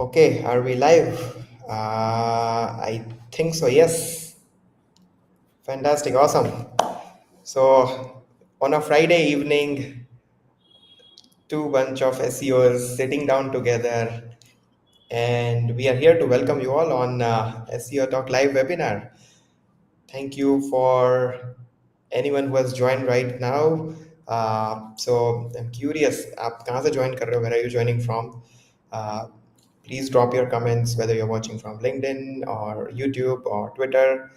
Okay, are we live? I think so, yes. Fantastic, awesome. So, on a Friday evening, two bunch of SEOs sitting down together, and we are here to welcome you all on SEO Talk live webinar. Thank you for anyone who has joined right now. So I'm curious, आप कहाँ से join कर रहे हो? Where are you joining from? Uh, Please drop your comments whether you're watching from LinkedIn or YouTube or Twitter.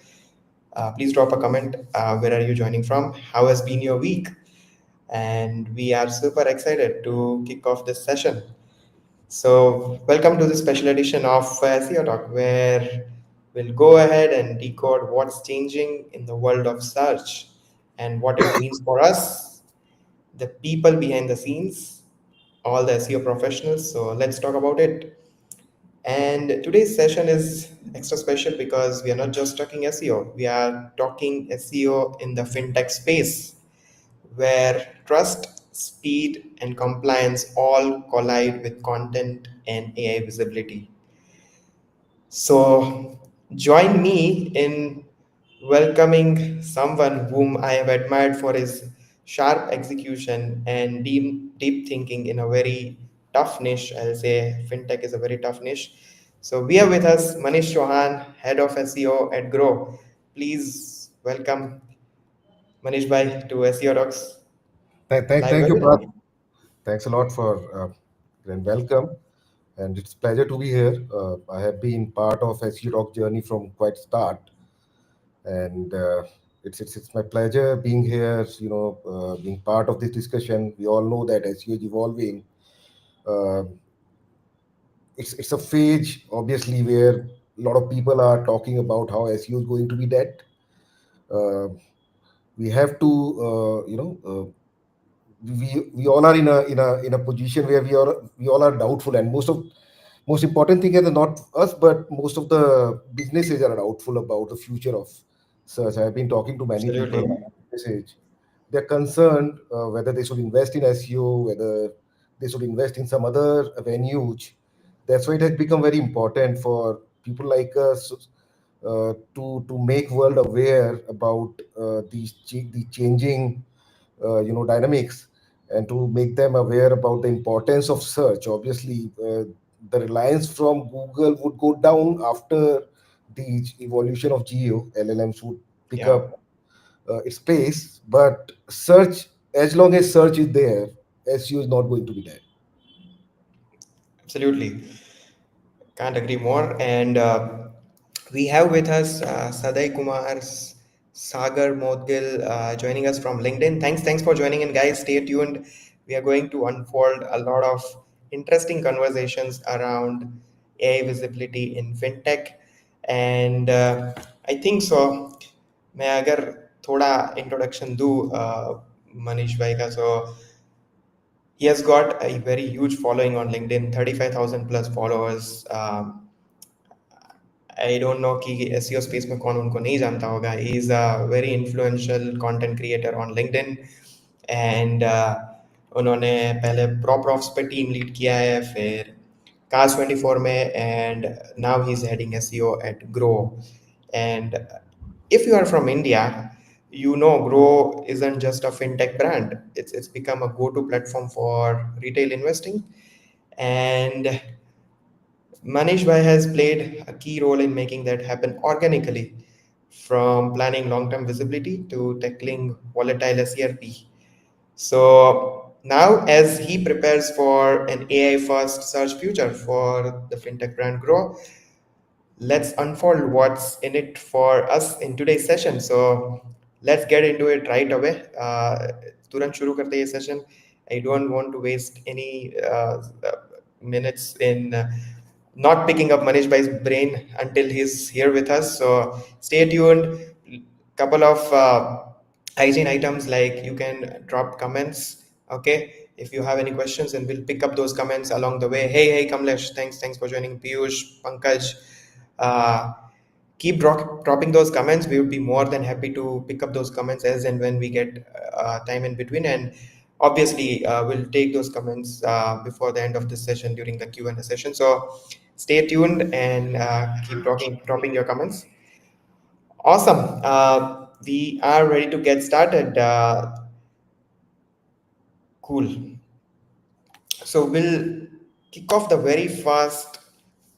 Please drop a comment. Where are you joining from? How has been your week? And we are super excited to kick off this session. So, welcome to this special edition of SEO Talk, where we'll go ahead and decode what's changing in the world of search and what it means for us, the people behind the scenes, all the SEO professionals. So, let's talk about it. And today's session is extra special because we are not just talking SEO, we are talking SEO in the fintech space where trust, speed, and compliance all collide with content and AI visibility. So, join me in welcoming someone whom I have admired for his sharp execution and deep thinking in a very tough niche. I'll say fintech is a very tough niche. So, we have with us Manish Chauhan, head of SEO at Groww. Please welcome Manish Bhai to SEO Talks live Thank you, webinar. Parth. Thanks a lot for and welcome. And it's a pleasure to be here. I have been part of SEOTalk journey from quite start, and it's my pleasure being here. Being part of this discussion. We all know that SEO is evolving. Uh, it's a phase, obviously, where a lot of people are talking about how SEO is going to be dead. Uh, we have to, we all are in a position where we all are doubtful, and most important thing is not us, but most of the businesses are doubtful about the future of search. I've been talking to many people. Absolutely. Message, they're concerned whether they should invest in SEO, whether they should invest in some other venues. That's why it has become very important for people like us to make world aware about the changing dynamics, and to make them aware about the importance of search. Obviously, the reliance from Google would go down after the evolution of geo. LLMs would pick Yeah, up its place, but search, as long as search is there, SEO is not going to be there. absolutely. Can't agree more. And we have with us Sadai Kumar Sagar Modgil joining us from LinkedIn. Thanks for joining in, guys. Stay tuned. We are going to unfold a lot of interesting conversations around AI visibility in fintech. And I think so. मैं अगर थोड़ा introduction दूँ मनीष भाई का so he has got a very huge following on LinkedIn, 35,000 plus followers. I don't know कि SEO space में कौन उनको नहीं जानता होगा. He is a very influential content creator on LinkedIn and उन्होंने पहले prop profs पे team lead किया है, फिर Cars 24 में, and now he's heading SEO at Groww. And if you are from India, you know Groww isn't just a fintech brand. It's become a go-to platform for retail investing. And Manish Bhai has played a key role in making that happen organically, from planning long-term visibility to tackling volatile SERP. So now, as he prepares for an AI-first search future for the fintech brand Grow, let's unfold what's in it for us in today's session. So let's get into it right away. तुरंत शुरू करते हैं ये session. I don't want to waste any minutes in not picking up Manish Bhai's brain until he's here with us. So stay tuned. Couple of hygiene items, like you can drop comments. Okay, if you have any questions, and we'll pick up those comments along the way. Hey, Kamlesh, thanks for joining. Piyush, Pankaj, uh, keep dropping those comments. We would be more than happy to pick up those comments as and when we get time in between. And Obviously, we'll take those comments before the end of this session during the Q&A session. So stay tuned and keep dropping your comments. Awesome. We are ready to get started. Cool. So we'll kick off the very first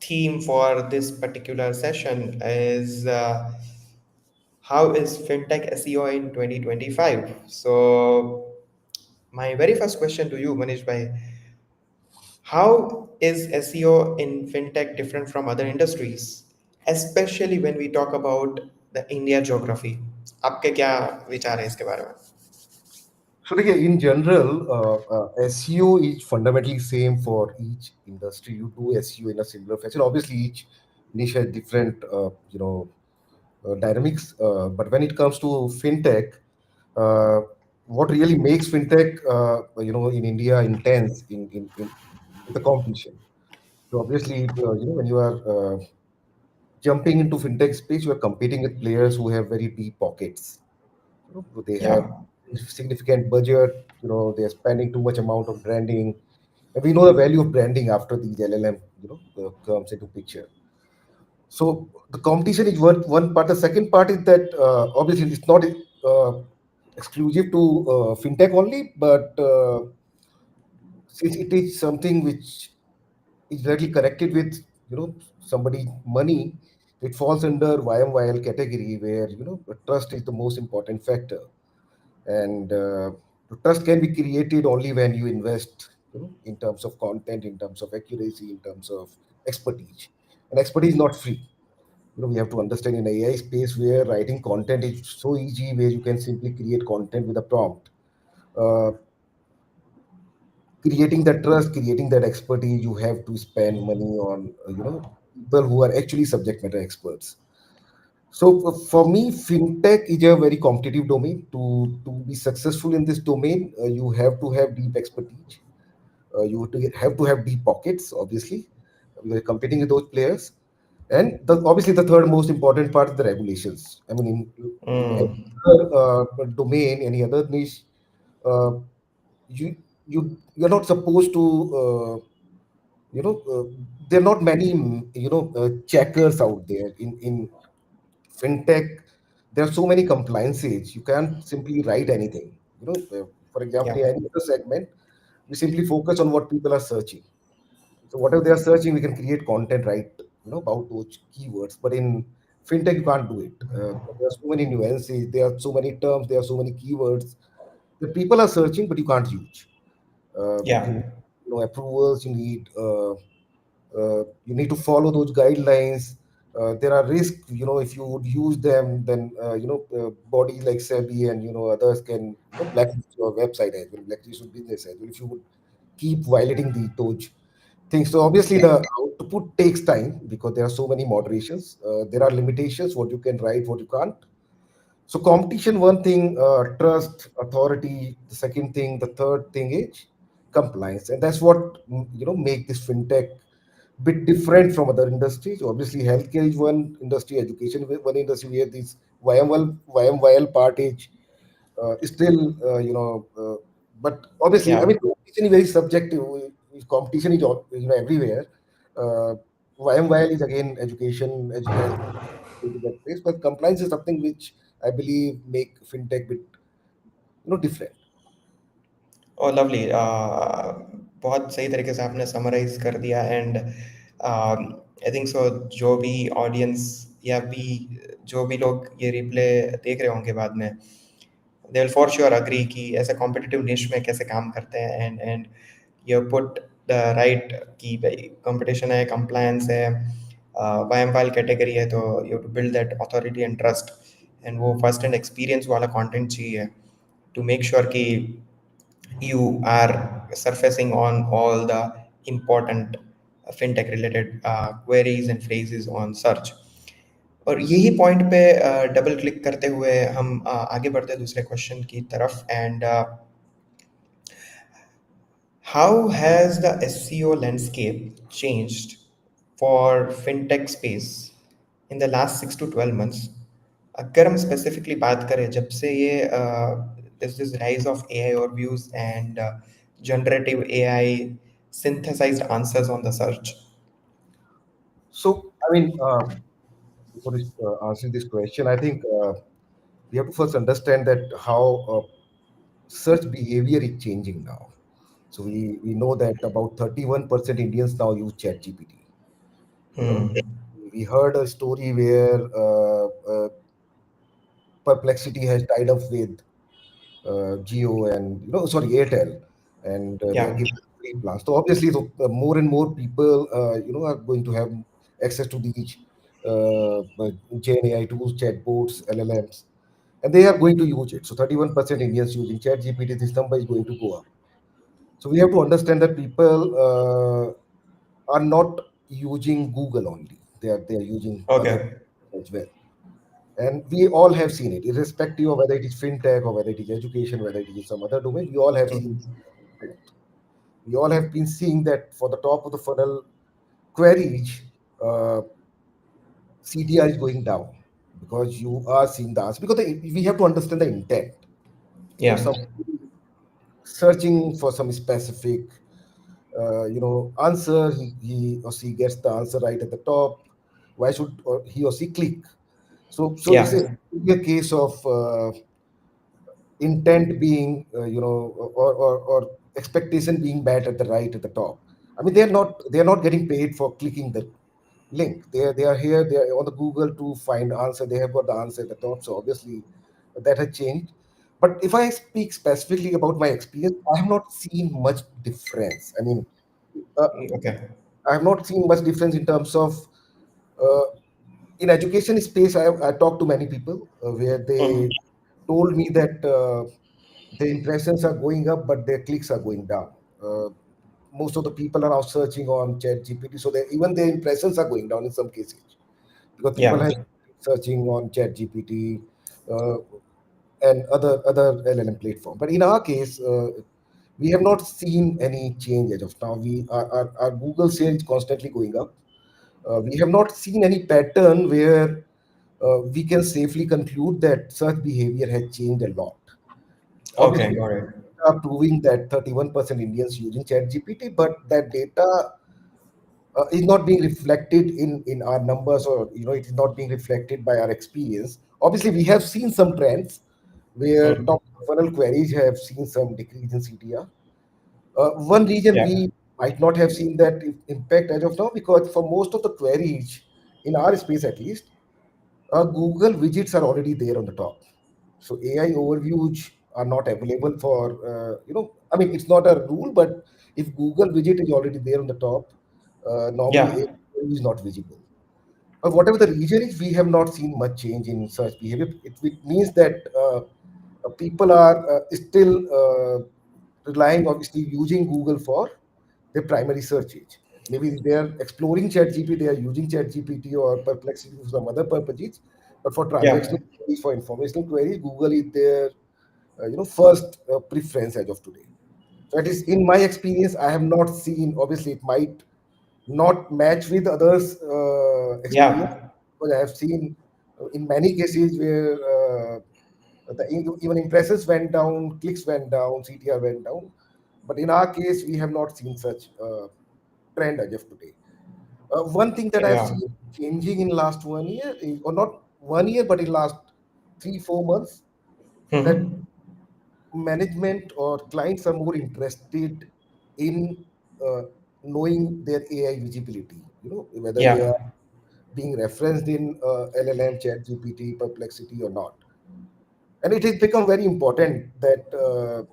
theme for this particular session is how is fintech SEO in 2025? So my very first question to you, Manish bhai, how is SEO in fintech different from other industries, especially when we talk about the India geography? आपके क्या विचार है इसके बारे में? So again, in general, SEO is fundamentally same for each industry. You do SEO in a similar fashion. Obviously, each niche has different, dynamics. But when it comes to fintech, uh, what really makes fintech, in India intense in the competition. So obviously, when you are jumping into fintech space, you are competing with players who have very deep pockets. They have Yeah, significant budget. They are spending too much amount of branding, and we know the value of branding after these LLM, comes into picture. So the competition is one part. The second part is that obviously it's not exclusive to fintech only, but since it is something which is directly connected with somebody money, it falls under YMYL category where trust is the most important factor, and trust can be created only when you invest in terms of content, in terms of accuracy, in terms of expertise, and expertise is not free. We have to understand in AI space where writing content is so easy, where you can simply create content with a prompt. uh, Creating that trust, creating that expertise, you have to spend money on people who are actually subject matter experts. So for me, fintech is a very competitive domain. To be successful in this domain, you have to have deep expertise. You have to have deep pockets, obviously. We are competing with those players. And obviously, the third most important part is the regulations. I mean, in any mm, other domain, any other niche, uh, you you're not supposed to. You know, there are not many checkers out there in fintech. There are so many compliances. You can't simply write anything. For example, yeah, in any other segment, we simply focus on what people are searching. So whatever they are searching, we can create content, right? About those keywords. But in fintech, you can't do it. There are so many nuances. There are so many terms. There are so many keywords that people are searching, but you can't use. yeah, You need, approvals. You need to follow those guidelines. There are risks. If you would use them, then bodies like SEBI and others can blacklist your website as well, blacklist your business as well. If you would keep violating those things. So obviously yeah, the output takes time because there are so many moderations. There are limitations, what you can write, what you can't. So competition, one thing, trust, authority, the second thing, the third thing is compliance. And that's what make this fintech bit different from other industries. Obviously, healthcare is one industry, education is one industry where this YMYL part is still, but obviously, I yeah. mean, competition is very subjective. Competition is everywhere. Uh, YMYL is again education, health, into that place, but compliance is something which I believe make fintech bit different. Oh lovely बहुत सही तरीके से आपने summarise कर दिया and I think सो जो भी audience या भी जो भी लोग ये रिप्ले देख रहे होंगे बाद में they will for sure agree कि ऐसे कॉम्पिटिटिव निश में कैसे काम करते हैं and you put the right कि भाई कंपटीशन है कंप्लायंस है वाइम कैटेगरी है तो you to build that authority and trust and वो फर्स्ट एंड एक्सपीरियंस वाला कंटेंट चाहिए टू मेक श्योर कि you are surfacing on all the important fintech related queries and phrases on search और यही point पे double click करते हुए हम आगे बढ़ते हैं दूसरे क्वेश्चन की तरफ and how has the SEO landscape changed for fintech space in the last 6 to 12 months? अगर हम स्पेसिफिकली बात करें जब से ये is this rise of AI overviews and generative AI synthesized answers on the search. So, before this, answering this question, I think we have to first understand that how search behavior is changing now. So we know that about 31% Indians now use ChatGPT. Hmm. We heard a story where Perplexity has tied up with Geo and sorry, Airtel, and they are Yeah, giving free plans. So obviously, more and more people are going to have access to these Gen AI tools, chatbots, LLMs, and they are going to use it. So 31% Indians using ChatGPT. This number is going to go up. So we have to understand that people are not using Google only. They are using other okay. as well. And we all have seen it, irrespective of whether it is fintech or whether it is education, whether it is some other domain. We all have seen Mhm. it. We all have been seeing that for the top of the funnel queries, uh, CTR is going down because you are seeing the answer. Because we have to understand the intent. So Yeah, some searching for some specific answer, he or she gets the answer right at the top. Why should he or she click? So it's yeah, a case of intent being or expectation being bad at the right at the top. I mean, they're not getting paid for clicking the link. They are here, they are on the Google to find answer. They have got the answer at the top, so obviously that has changed. But if I speak specifically about my experience, I have not seen much difference. I mean, uh, okay. I have not seen much difference in terms of uh, in education space. I talked to many people where they Mhm. told me that their impressions are going up, but their clicks are going down. Uh, Most of the people are now searching on Chat GPT, so even their impressions are going down in some cases because people Yeah, have searching on Chat GPT and other LLM platform. But in our case, we have not seen any change as of now. Our Google share is constantly going up. We have not seen any pattern where we can safely conclude that search behavior has changed a lot. okay, Obviously, got it. are proving that 31% Indians using ChatGPT, but that data is not being reflected in our numbers, or it is not being reflected by our experience. Obviously, we have seen some trends where Mhm. top funnel queries have seen some decrease in CTR. One region Yeah, we might not have seen that impact as of now, because for most of the queries in our space at least, Google widgets are already there on the top. So AI overviews are not available for, I mean, it's not a rule, but if Google widget is already there on the top, normally yeah, AI is not visible. But whatever the reason is, we have not seen much change in search behavior. It means that people are still relying, obviously, using Google for their primary search age. Maybe they are exploring ChatGPT, they are using ChatGPT or Perplexity for some other purposes, but for yeah, transactional queries, for informational queries, Google is their first preference as of today. So that is in my experience. I have not seen. Obviously, it might not match with others' experience, yeah, because I have seen in many cases where even impressions went down, clicks went down, CTR went down. But in our case, we have not seen such trend as of today. One thing that I've yeah. seen changing in last 1 year, or not 1 year, but in last 3 4 months, that Mhm. management or clients are more interested in knowing their AI visibility. Whether they Yeah, are being referenced in LLM, Chat GPT, Perplexity or not. And it has become very important that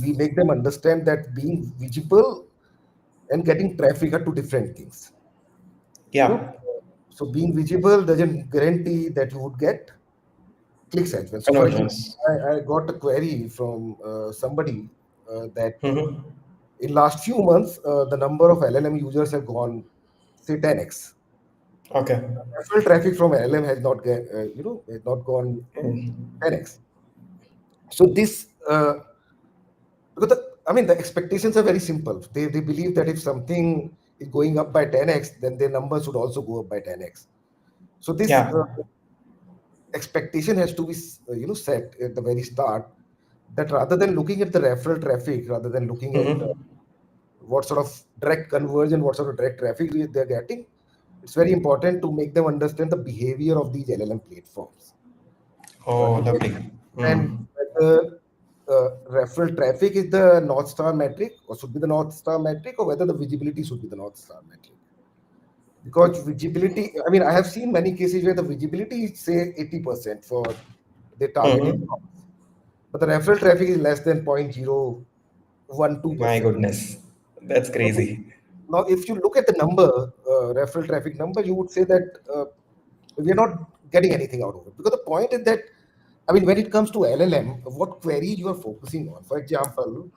we make them understand that being visible and getting traffic are two different things. You know, yeah. so being visible doesn't guarantee that you would get clicks as well. So, for example, Conversions. I got a query from somebody that Mhm. in last few months, the number of LLM users have gone, say, 10x. Okay. Referral traffic from LLM has not has not gone Mm. 10x. So this because I mean, the expectations are very simple. They believe that if something is going up by 10x, then their numbers should also go up by 10x. So this Yeah, expectation has to be set at the very start. that rather than looking at the referral traffic, rather than looking at Mm-hmm. what sort of direct conversion, what sort of direct traffic they're getting, it's very important to make them understand the behavior of these LLM platforms. Oh, To lovely. and Mm. whether referral traffic is the North Star metric or should be the North Star metric, or whether the visibility should be the North Star metric. Because visibility, I mean, I have seen many cases where the visibility is say 80% for the targeted Mm-hmm. crops, but the referral traffic is less than 0.012%. My goodness, that's Now, crazy. now, if you look at the number, referral traffic number, you would say that we are not getting anything out of it. Because the point is that, I mean, when it comes to LLM, what query you are focusing on. For example,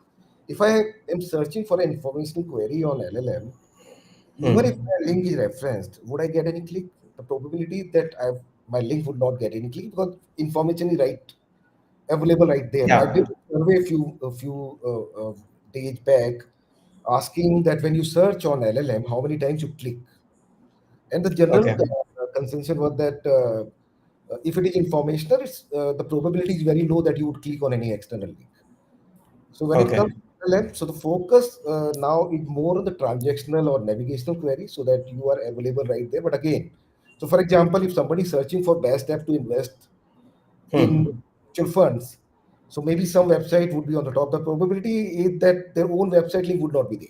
if I am searching for an informational query on LLM, even if Hmm. my link is referenced, would I get any click? The probability is that my link would not get any click because information is right available right there. I did Yeah. a survey a few days back asking that when you search on LLM, how many times you click. And the general Okay. consensus was that if it is informational, the probability is very low that you would click on any external link. So when it comes Okay. to LLM, so the focus now is more on the transactional or navigational query so that you are available right there. But again, so for example, if somebody is searching for best app to invest in Hmm. mutual funds, so maybe some website would be on the top. The probability is that their own website link would not be there.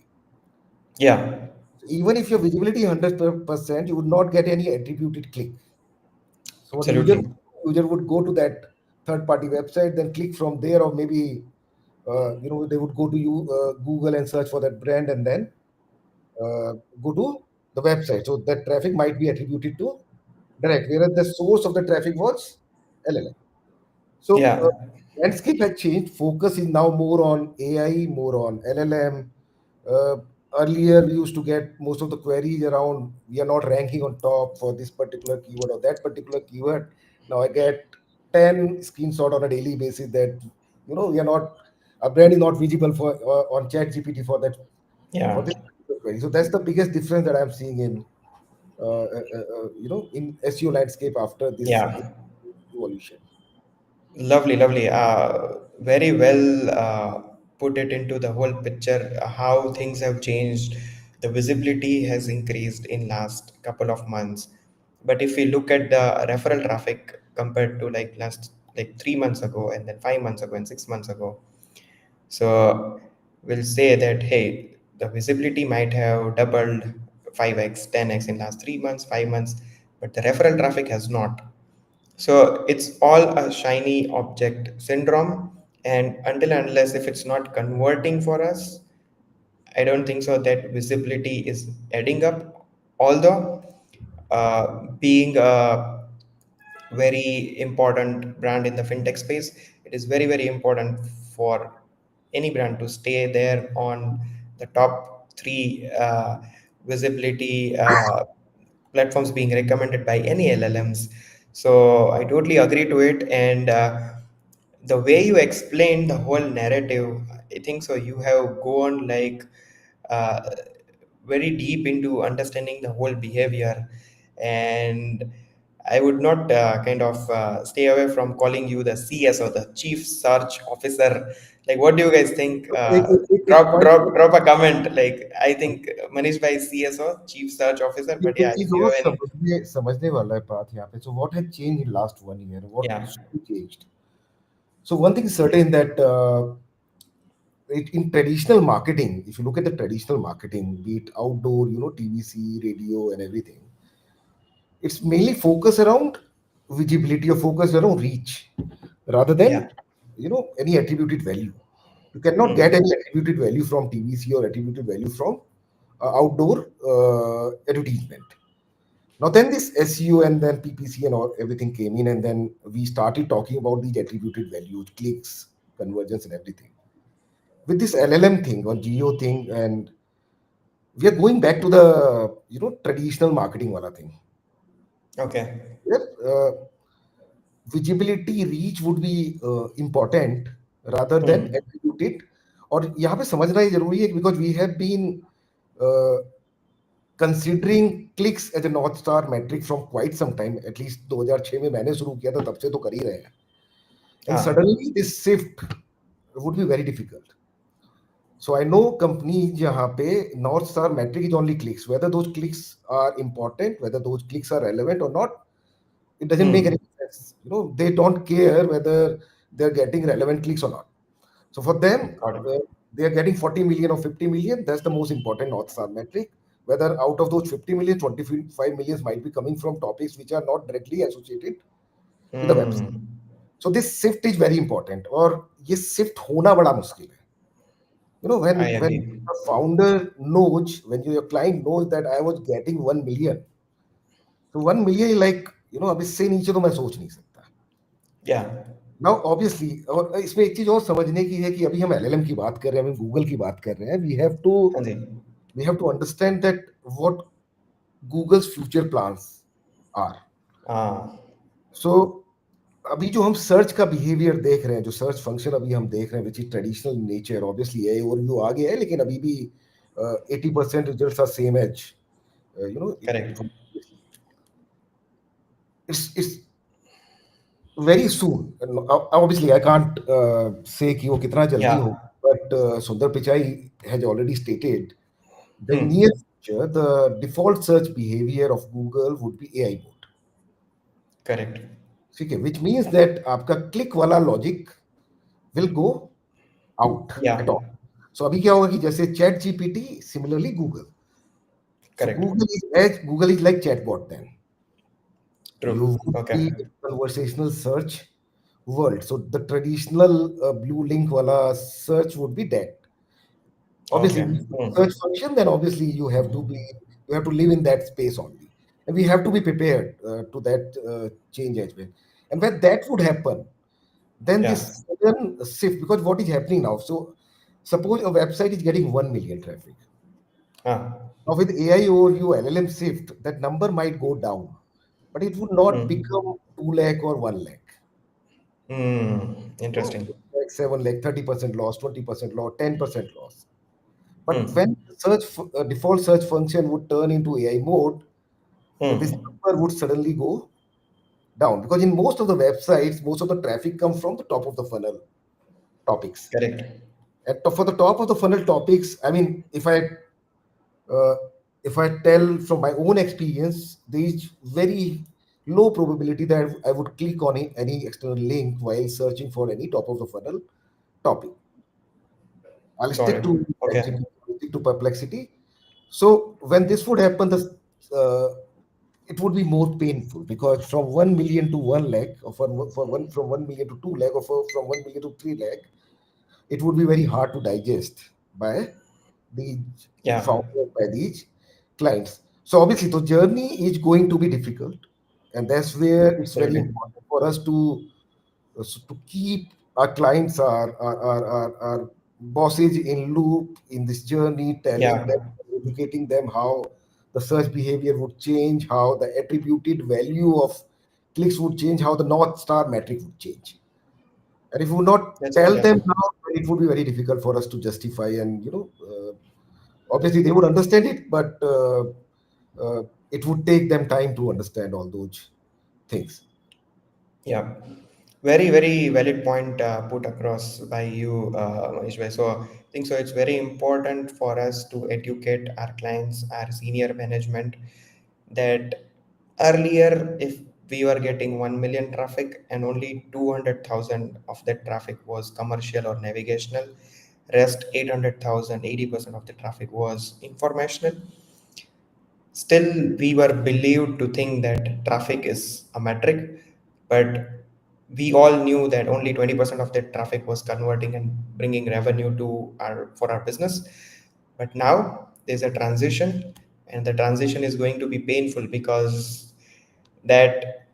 Yeah. So even if your visibility is 100%, you would not get any attributed click. So what Absolutely. user would go to that third party website, then click from there, or maybe they would go to Google and search for that brand, and then go to the website. So that traffic might be attributed to direct, whereas the source of the traffic was LLM. So Yeah. landscape has changed. Focus is now more on AI, more on LLM. Uh, Earlier, we used to get most of the queries around we are not ranking on top for this particular keyword or that particular keyword. Now I get 10 screenshot on a daily basis that we are not, our brand is not visible for on Chat GPT for that, for Yeah. this particular query. So that's the biggest difference that I'm seeing in in SEO landscape after this Yeah. evolution. Lovely, lovely. Very well put it into the whole picture, how things have changed. The visibility has increased in last couple of months. But if we look at the referral traffic compared to like last like 3 months ago and then 5 months ago and 6 months ago, so we'll say that hey, the visibility might have doubled 5x, 10x in last 3 months, 5 months, but the referral traffic has not. So it's all a shiny object syndrome. And until and unless if it's not converting for us, I don't think so that visibility is adding up. Although being a very important brand in the fintech space, it is very, very important for any brand to stay there on the top three visibility platforms being recommended by any LLMs. So I totally agree to it. And the way you explained the whole narrative, I think so you have gone like uh, very deep into understanding the whole behavior. And I would not kind of stay away from calling you the CS or the Chief Search Officer. Like, what do you guys think? एक point Drop a comment. Like, I think Manish Bhai is CSO, Chief Search Officer. But एक yeah, चीज if you और have any, समझने वाला है बात यहाँ पे. So what has changed in last 1 year? What yeah, should be changed? So one thing is certain that in traditional marketing, if you look at the traditional marketing, be it outdoor, TVC, radio, and everything, it's mainly focused around visibility or focused around reach, rather yeah, than any attributed value. You cannot get hmm, any attributed value from TVC or attributed value from outdoor advertisement. Now then this SEO and then PPC and all everything came in, and then we started talking about these attributed values, clicks, conversions, and everything. With this LLM thing or geo thing, and we are going back to the traditional marketing wala thing. okay, Where visibility reach would be important rather than hmm, attributed. और यहाँ पे समझना ही जरूरी है because we have been uh, considering clicks as a north star metric from quite some time. At least 2006 में मैंने शुरू किया था, तब से तो कर ही रहे हैं. And ah, suddenly this shift. would be very difficult. So I know companies जहाँ पे North Star metric is only clicks. Whether those clicks are important, whether those clicks are relevant or not, it doesn't make any Hmm. sense. They don't care whether they're getting relevant clicks or not. So for them, Got it. they are getting 40 million or 50 million. That's the most important North Star metric. Whether out of those 50 million, 25 millions might be coming from topics which are not directly associated with the website. Hmm. So this shift is very important. और ये shift होना बड़ा मुश्किल है. I When agree. a founder knows, when your client knows that I was getting 1 million, so 1 million is like, अब इससे नीचे तो मैं सोच नहीं सकता. Yeah. नाउ ऑब्वियसली, और इसमें एक चीज और समझने की है कि अभी हम एलएलएम की बात कर रहे हैं, हम गूगल की बात कर रहे हैं. हाँ जी. We have to understand that what Google's future plans are. हाँ. सो अभी जो हम सर्च का बिहेवियर देख रहे हैं, जो सर्च फंक्शन अभी हम देख रहे हैं, which is traditional nature, obviously a overview आ गया है, लेकिन अभी भी 80% results are same as Correct. It's very soon. Obviously, I can't say कि वो कितना जल्दी हो, Yeah. but Sundar Pichai has already stated the near Hmm. future, the default search behavior of Google would be AI mode. Correct. ठीक है, which means that आपका click वाला logic will go out at Yeah. all. So अभी क्या होगा कि जैसे Chat GPT, similarly Google. So Correct. Google is like chatbot then. You True. would be Okay. in conversational search world. So the traditional blue link wala search would be dead. Obviously, Okay. if you search Hmm. function, then obviously you have to live in that space only, and we have to be prepared to that change as well. And when that would happen, then Yeah. this sudden shift, because what is happening now? So suppose a website is getting 1 million traffic. Ah. Now with AI or you LLM shift, that number might go down, but it would not Hmm. become 2 lakh or 1 lakh. Hmm. Interesting. Like 7 lakh, 30% loss, 20% loss, 10% loss. But when Hmm. default search function would turn into AI mode, this Hmm. number would suddenly go down, because in most of the websites, most of the traffic comes from the top of the funnel topics. Correct. And for the top of the funnel topics, I mean, uh, if I tell from my own experience, there is very low probability that I would click on any external link while searching for any top of the funnel topic. I'll Got stick it. to Okay. ChatGPT, I'll stick to perplexity. So when this would happen, it would be more painful, because from 1 million to 1 lakh, or from 1 million to 2 lakh, or from 1 million to 3 lakh, it would be very hard to digest by the Yeah. founders, by these clients. So obviously, the journey is going to be difficult, and that's where it's very Absolutely. important for us to keep our clients, our bosses in loop in this journey, telling Yeah. them, educating them how the search behavior would change, how the attributed value of clicks would change, how the North Star metric would change. And if we would not That's tell them fantastic. now, it would be very difficult for us to justify. And obviously they would understand it, but it would take them time to understand all those things. Yeah. Very, very valid point put across by you, Manish bhai. So I think so. It's very important for us to educate our clients, our senior management, that earlier, if we were getting 1 million traffic and only 200,000 of that traffic was commercial or navigational, rest 800,000, 80% of the traffic was informational. Still, we were believed to think that traffic is a metric, but we all knew that only 20% of that traffic was converting and bringing revenue to our for our business. But now there's a transition, and the transition is going to be painful because that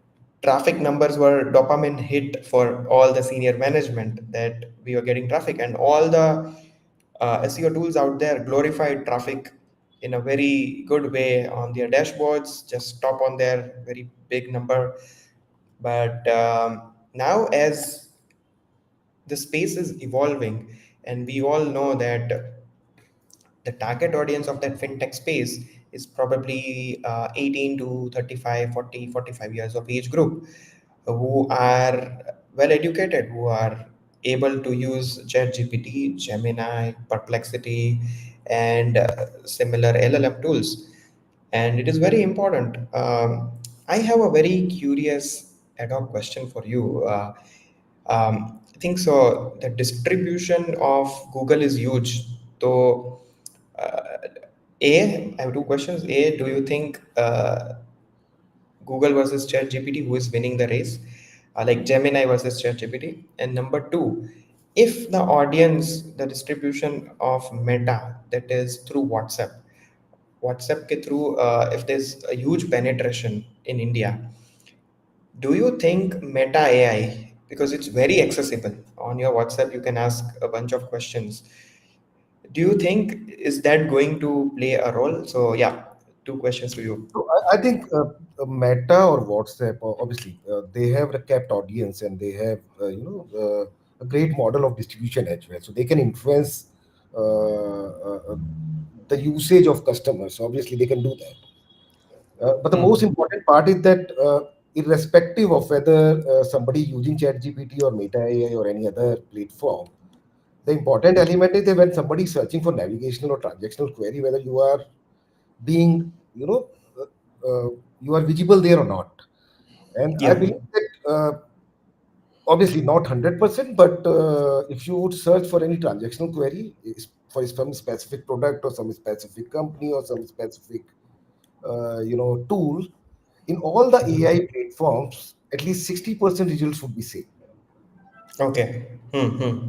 traffic numbers were dopamine hit for all the senior management, that we were getting traffic, and all the SEO tools out there glorified traffic in a very good way on their dashboards, just stop on their very big number. But now, as the space is evolving, and we all know that the target audience of that fintech space is probably 18 to 35, 40, 45 years of age group, who are well educated, who are able to use ChatGPT, Gemini, Perplexity, and similar LLM tools. And it is very important. I have a very curious ad hoc question for you. I think so. The distribution of Google is huge. So, uh, I have two questions. A, do you think Google versus ChatGPT, who is winning the race, like Gemini versus ChatGPT? And number two, if the audience, the distribution of Meta, that is through WhatsApp ke through, if there's a huge penetration in India, do you think Meta AI, because it's very accessible on your WhatsApp, you can ask a bunch of questions. Do you think is that going to play a role? So yeah, two questions to you. So I think Meta or WhatsApp, obviously, they have a capped audience and they have, a great model of distribution as well. So they can influence the usage of customers. Obviously, they can do that. But the most Hmm. important part is that irrespective of whether somebody using ChatGPT or Meta AI or any other platform, the important element is that when somebody is searching for navigational or transactional query, whether you are being, you are visible there or not. And I Yeah. believe that obviously not 100%, but if you would search for any transactional query for some specific product or some specific company or some specific tool, in all the AI platforms, at least 60% results would be same. Okay. Hmm.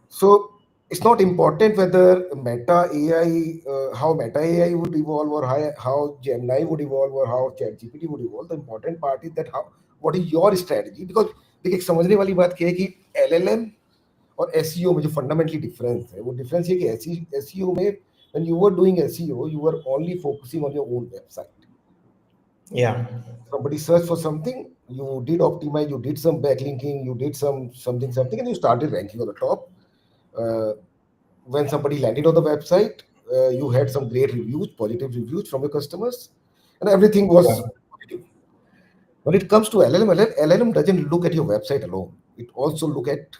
So it's not important whether Meta AI, how Meta AI would evolve, or how Gemini would evolve, or how ChatGPT would evolve. The important part is that how, what is your strategy? Because देखिए समझने वाली बात क्या है कि LLM और SEO में जो फंडामेंटली डिफरेंस है, वो डिफरेंस ये कि SEO में when you were doing SEO, you were only focusing on your own website. Yeah. Somebody searched for something, you did optimize, you did some backlinking, you did something, and you started ranking on the top. Uh, when somebody landed on the website, you had some great reviews, positive reviews from your customers, and everything was Yeah. positive. When it comes to LLM, LLM doesn't look at your website alone. It also look at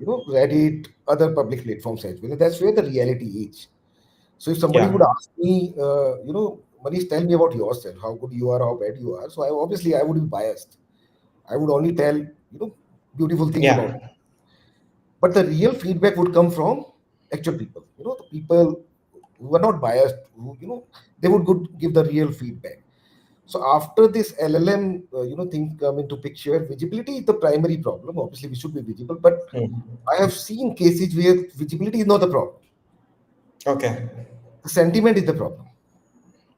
Reddit, other public platforms as well. And that's where the reality is. So if somebody Yeah. would ask me, Manish, tell me about yourself, how good you are, how bad you are. So I would be biased. I would only tell beautiful things about Yeah. it. But the real feedback would come from actual people. The people who are not biased, who they would give the real feedback. So after this LLM, thing come into picture, visibility is the primary problem. Obviously, we should be visible, but Hmm. I have seen cases where visibility is not the problem. Okay. The sentiment is the problem.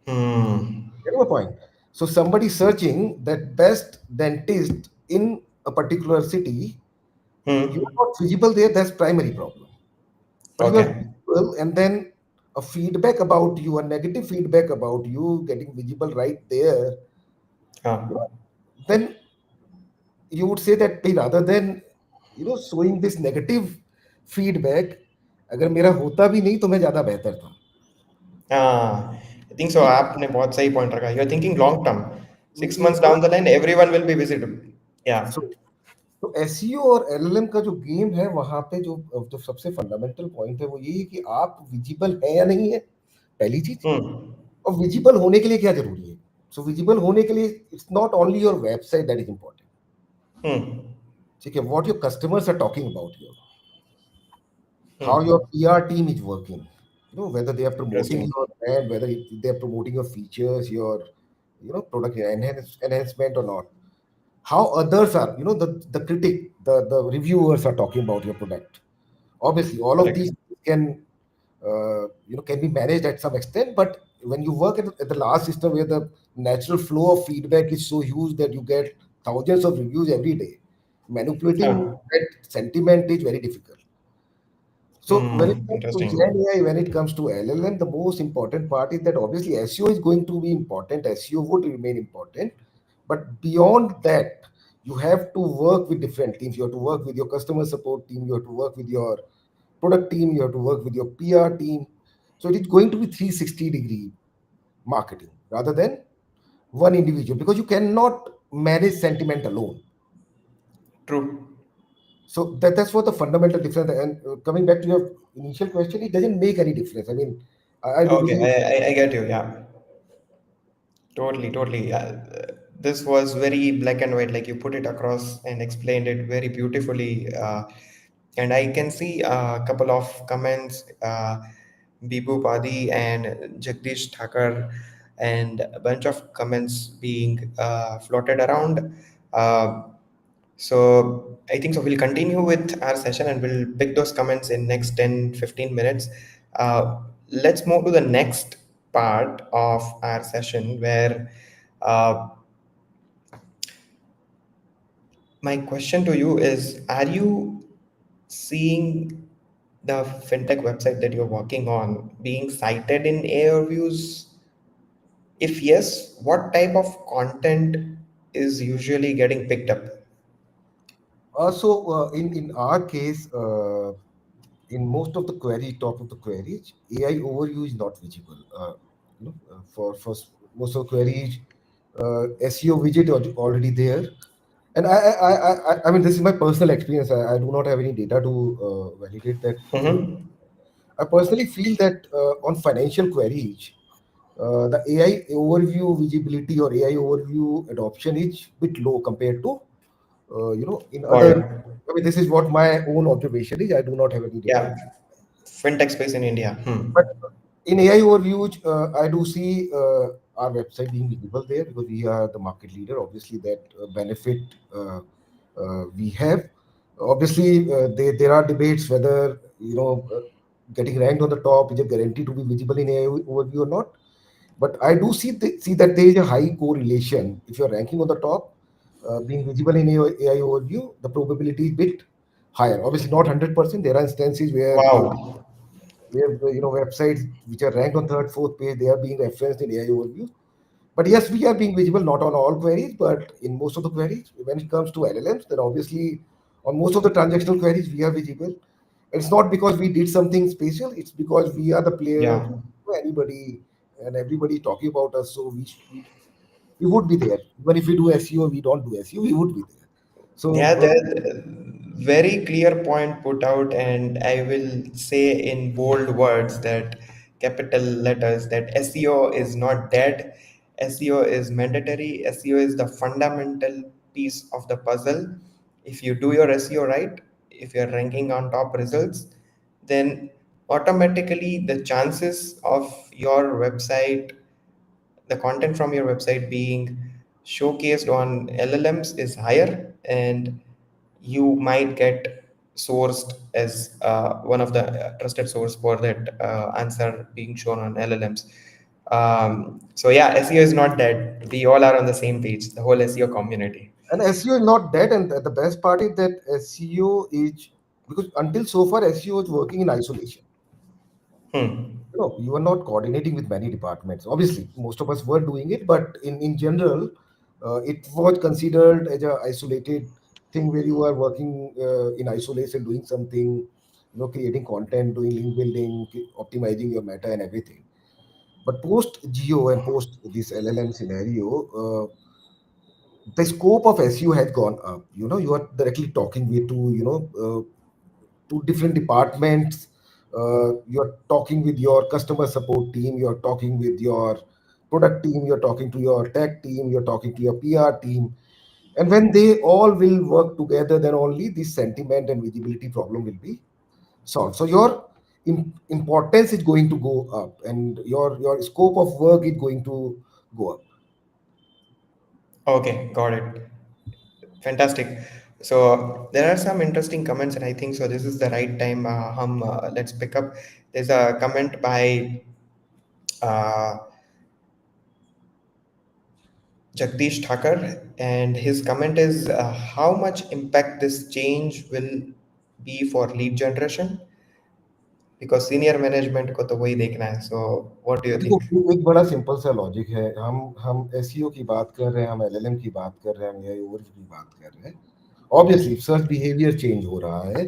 Hmm. Get my point? So somebody searching that best dentist in a particular city, you Hmm. are not visible there. That's primary problem. But you are Okay. visible, and then a feedback about you, a negative feedback about you, getting visible right there. You know, then you would say that rather than showing this negative feedback, अगर मेरा होता भी नहीं तो मैं ज्यादा बेहतर था. हाँ, I think so. ये आपने बहुत सही पॉइंट रखा. You're thinking long term. 6 months ये down the line, everyone will be visible. Yeah. so तो एसईओ और एलएलएम का जो गेम है, वहां पे जो सबसे फंडामेंटल पॉइंट है वो ये है कि आप विजिबल है या नहीं है, पहली चीज. Hmm. और विजिबल होने के लिए क्या जरूरी है? सो विजिबल होने के लिए it's not only your website that is important. Hmm. ठीक है, what your customers are talking about you, how Hmm. your PR team is working, whether they are promoting Interesting. your brand, whether they are promoting your features, your product enhancement or not, how others are, the critic, the reviewers are talking about your product. Obviously all of Correct. these can can be managed at some extent, but when you work at the last system where the natural flow of feedback is so huge that you get thousands of reviews every day, manipulating हाँ. that sentiment is very difficult. So when it Hmm. comes to Interesting. Gen AI, when it comes to LLM, the most important part is that obviously SEO is going to be important. SEO would remain important, but beyond that, you have to work with different teams. You have to work with your customer support team. You have to work with your product team. You have to work with your PR team. So it is going to be 360-degree marketing rather than one individual, because you cannot manage sentiment alone. True. So that's what the fundamental difference. And coming back to your initial question, it doesn't make any difference. I mean, I do Okay, believe. I get you. Yeah, totally, totally. This was very black and white, like you put it across and explained it very beautifully. And I can see a couple of comments, Bibu Padi and Jagdish Thakur, and a bunch of comments being floated around. Uh, so I think so. We'll continue with our session and we'll pick those comments in next 10-15 minutes. Let's move to the next part of our session where uh, my question to you is, are you seeing the fintech website that you're working on being cited in AI reviews? If yes, what type of content is usually getting picked up? In our case, in most of the query, top of the queries, AI overview is not visible. Most of the queries, SEO widget already there. And I mean, this is my personal experience. I do not have any data to validate that. Mm-hmm. I personally feel that on financial queries, the AI overview visibility or AI overview adoption is bit low compared to in Got other. it. I mean, this is what my own observation is. I do not have any data. Yeah. Fintech space in India. Hmm. But in AI overviews, I do see our website being visible there because we are the market leader. Obviously, that benefit we have. Obviously, there are debates whether getting ranked on the top is a guarantee to be visible in AI overview or not. But I do see that there is a high correlation. If you're ranking on the top, being visible in AI overview, the probability is bit higher. Obviously, not 100%. There are instances Wow. where websites which are ranked on third, fourth page, they are being referenced in AI overview. But yes, we are being visible not on all queries, but in most of the queries. When it comes to LLMs, then obviously on most of the transactional queries, we are visible. It's not because we did something special, it's because we are the player. Yeah. Anybody and everybody talking about us, so we would be there. Even if we do SEO, we don't do SEO, we would be there. So, Yeah, that very clear point put out, and I will say in bold words that capital letters that SEO is not dead. SEO is mandatory. SEO is the fundamental piece of the puzzle. If you do your SEO right, if you're ranking on top results, then automatically the chances of your website, the content from your website being showcased on LLMs is higher, and you might get sourced as one of the trusted source for that answer being shown on LLMs. So yeah, SEO is not dead. We all are on the same page, the whole SEO community. and SEO is not dead, and the best part is that SEO is because until so far SEO is working in isolation. Hmm. You are not coordinating with many departments. Obviously, most of us were doing it, but in general, it was considered as a isolated thing where you are working in isolation, doing something, creating content, doing link building, optimizing your meta and everything. But post Geo and post this LLM scenario, the scope of SEO has gone up. You are directly talking with to different departments. You're talking with your customer support team, you're talking with your product team, you're talking to your tech team, you're talking to your PR team. And when they all will work together, then only this sentiment and visibility problem will be solved. So your importance is going to go up, and your scope of work is going to go up. Okay, got it. Fantastic. So there are some interesting comments, and I think so. This is the right time. Let's pick up. There's a comment by uh, Jagdish Thakur, and his comment is how much impact this change will be for lead generation, because senior management को तो वही देखना है. So what do you देखो, think? एक बड़ा simple सा logic है. हम एसईओ की बात कर रहे हैं, हम एलएलएम की बात कर रहे हैं, हम एआई ओवर्स की बात कर रहे हैं. ऑब्वियसली सर्च बिहेवियर चेंज हो रहा है,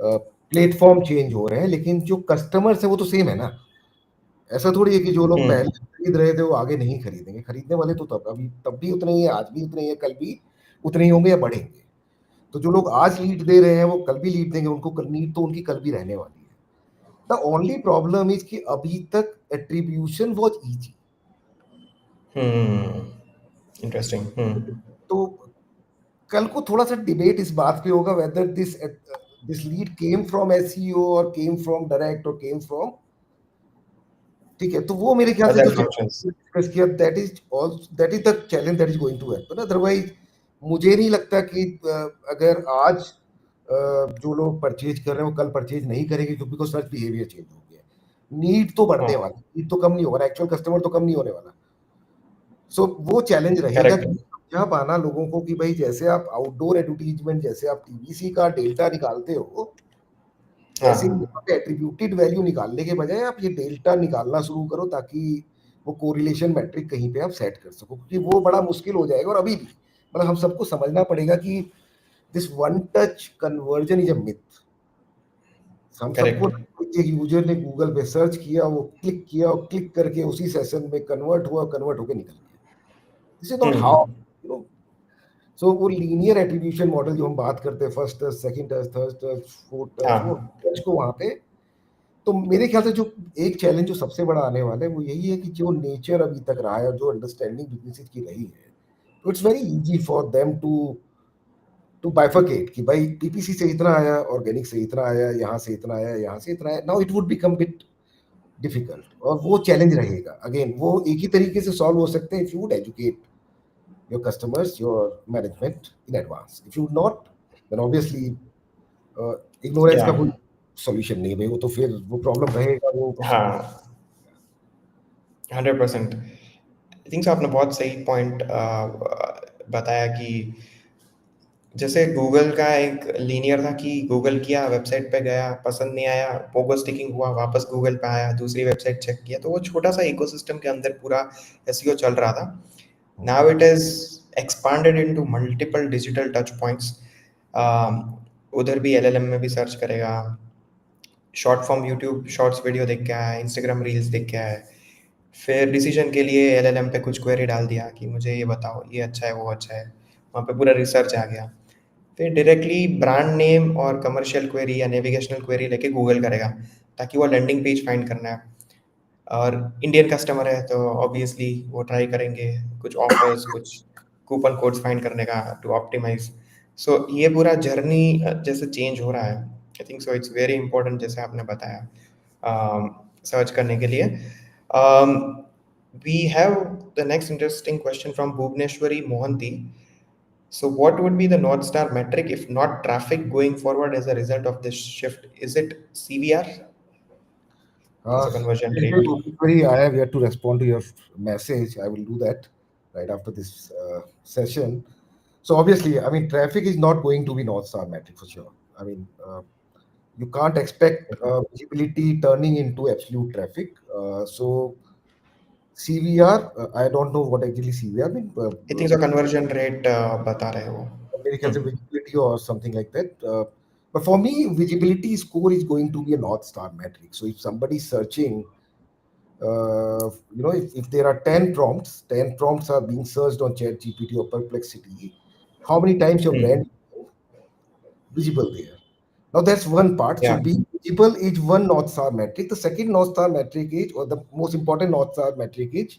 प्लेटफॉर्म चेंज हो रहे हैं, लेकिन जो कस्टमर्स है वो तो सेम है ना. ऐसा थोड़ी है कि जो लोग Hmm. पहले खरीद रहे थे वो आगे नहीं खरीदेंगे. खरीदने वाले तो तब भी उतने ही है, आज भी उतने ही है, कल भी उतने ही होंगे या बढ़ेंगे. तो जो लोग आज लीड दे रहे हैं वो कल भी लीड देंगे, उनको नीड तो उनकी कल भी रहने वाली है। द ओनली प्रॉब्लम इज कि अभी तक attribution was easy. Hmm, interesting. तो कल को थोड़ा सा डिबेट इस बात पे होगा whether this lead came from SEO और केम फ्रॉम डायरेक्ट और केम फ्रॉम, ठीक है। तो वो मेरे ख्याल से जो अदर फंक्शंस। डिस्कस किया, that is the challenge that is going to happen. Otherwise मुझे नहीं लगता कि अगर आज जो लोग परचेज कर रहे हैं वो कल परचेज नहीं करेंगे, क्योंकि बिकॉज सर्च बिहेवियर चेंज हो गया है। नीड तो बढ़ने हाँ, वाला, नीड तो कम नहीं होगा, एक्चुअल कस्टमर तो कम नहीं होने वाला। सो वो चैलेंज रहेगा करेक्ट। कि समझा पाना लोगों को कि भाई जैसे आप आउटडोर एडवर्टीजमेंट, जैसे आप टीवीसी का डेल्टा निकालते हो, ऐसे ही हाँ, यहाँ पे एट्रीब्यूटेड वैल्यू निकालने के बजाय आप ये डेल्टा निकालना शुरू करो, ताकि वो कोरिलेशन मैट्रिक कहीं पे आप सेट कर सको, क्योंकि वो बड़ा मुश्किल हो जाएगा। और अभी भी मतलब हम सबको समझना पड़ेगा कि this one touch conversion is a myth. हम सबको करेक्ट। एक यूजर ने गूगल पे सर्च किया, वो क्लिक किया और क्लिक करके उसी सेशन में कन्वर्ट हुआ, कन्वर्ट होकर निकल गया। This is not how, you know. So वो लीनियर एट्रीब्यूशन मॉडल जो हम बात करते हैं, first touch, second touch, third touch, fourth touch, वो हाँ, टच को वहां पे, तो मेरे ख्याल से जो एक चैलेंज जो सबसे बड़ा आने वाला है वो यही है कि जो नेचर अभी तक रहा है और जो अंडरस्टैंडिंग बिजनेस की रही है, तो it's very easy for them to bifurcate कि भाई पीपीसी से इतना आया, ऑर्गेनिक से इतना आया, यहाँ से इतना आया, यहाँ से इतना आया। Now it would become bit difficult, और वो चैलेंज रहेगा। अगेन वो एक ही तरीके से सॉल्व हो सकते हैं if you would educate your customers, your management in advance. If you not, then obviously ignorance या, का कोई सॉल्यूशन नहीं है, वो तो फिर वो प्रॉब्लम रहेगा वो। हाँ, 100%। आई थिंक सो, आपने बहुत सही पॉइंट बताया कि जैसे गूगल का एक लीनियर था कि गूगल किया, वेबसाइट पे गया, पसंद नहीं आया, पोगो स्टिकिंग हुआ, वापस गूगल पे आया, दूसरी वेबसाइट चेक किया, तो वो छोटा सा इकोसिस्टम के अंदर पूरा एसईओ चल रहा था। Now it is expanded into multiple digital touch points. उधर भी एलएलएम में भी सर्च करेगा, short form YouTube shorts video देख के आया, इंस्टाग्राम रील्स देख के आया, फिर डिसीजन के लिए एलएलएम पे कुछ क्वेरी डाल दिया कि मुझे ये बताओ, ये अच्छा है, वो अच्छा है, वहाँ पे पूरा रिसर्च आ गया। फिर डायरेक्टली ब्रांड नेम और कमर्शियल क्वेरी या नेविगेशनल क्वेरी लेके गूगल करेगा, ताकि वो लैंडिंग पेज फाइंड करना है। और इंडियन कस्टमर है तो ऑब्वियसली वो ट्राई करेंगे कुछ ऑफर्स, कुछ कूपन कोड्स फाइंड करने का टू ऑप्टिमाइज। सो ये पूरा जर्नी जैसे चेंज हो रहा है, I think so it's very important, जैसे आपने बताया सर्च करने के लिए। We have the next interesting question from Bhubaneswari Mohanty. So what would be the North Star metric if not traffic going forward as a result of this shift? Is it CVR? Things of conversion जैसे rate. Bhuvneshwari, I have yet to respond to your message. I will do that right after this session. So obviously, I mean, traffic is not going to be North Star metric for sure. I mean, you can't expect visibility turning into absolute traffic. So CVR, I don't know what actually CVR mean. I think so conversion rate बता रहे हो. मेरे ख्याल से visibility or something like that. But for me, visibility score is going to be a North Star metric. So if somebody is searching, if there are 10 prompts, 10 prompts are being searched on chat gpt or perplexity, how many times your brand is visible there? Now that's one part. So Yeah. being visible is one North Star metric. The second North Star metric is, or the most important North Star metric is,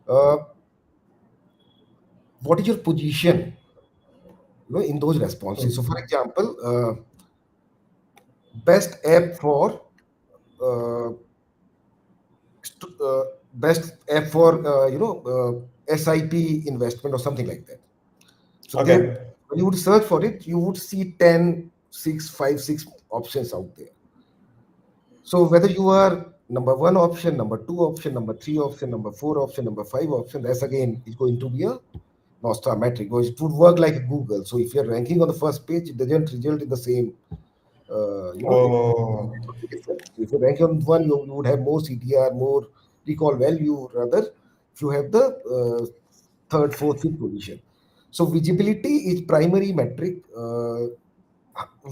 uh, what is your position, in those responses. So for example, best app for uh, best app for SIP investment or something like that. So there, Okay. when you would search for it, you would see 10, 6, 5, 6 options out there. So whether you are number one option, number two option, number three option, number four option, number five option, that's again is going to be a North Star metric, because it would work like Google. So if you're ranking on the first page, it doesn't result in the same, Oh, it would be different. So if you rank on one, you would have more CTR, more recall value, rather if you have the third, fourth, fifth position. So visibility is primary metric.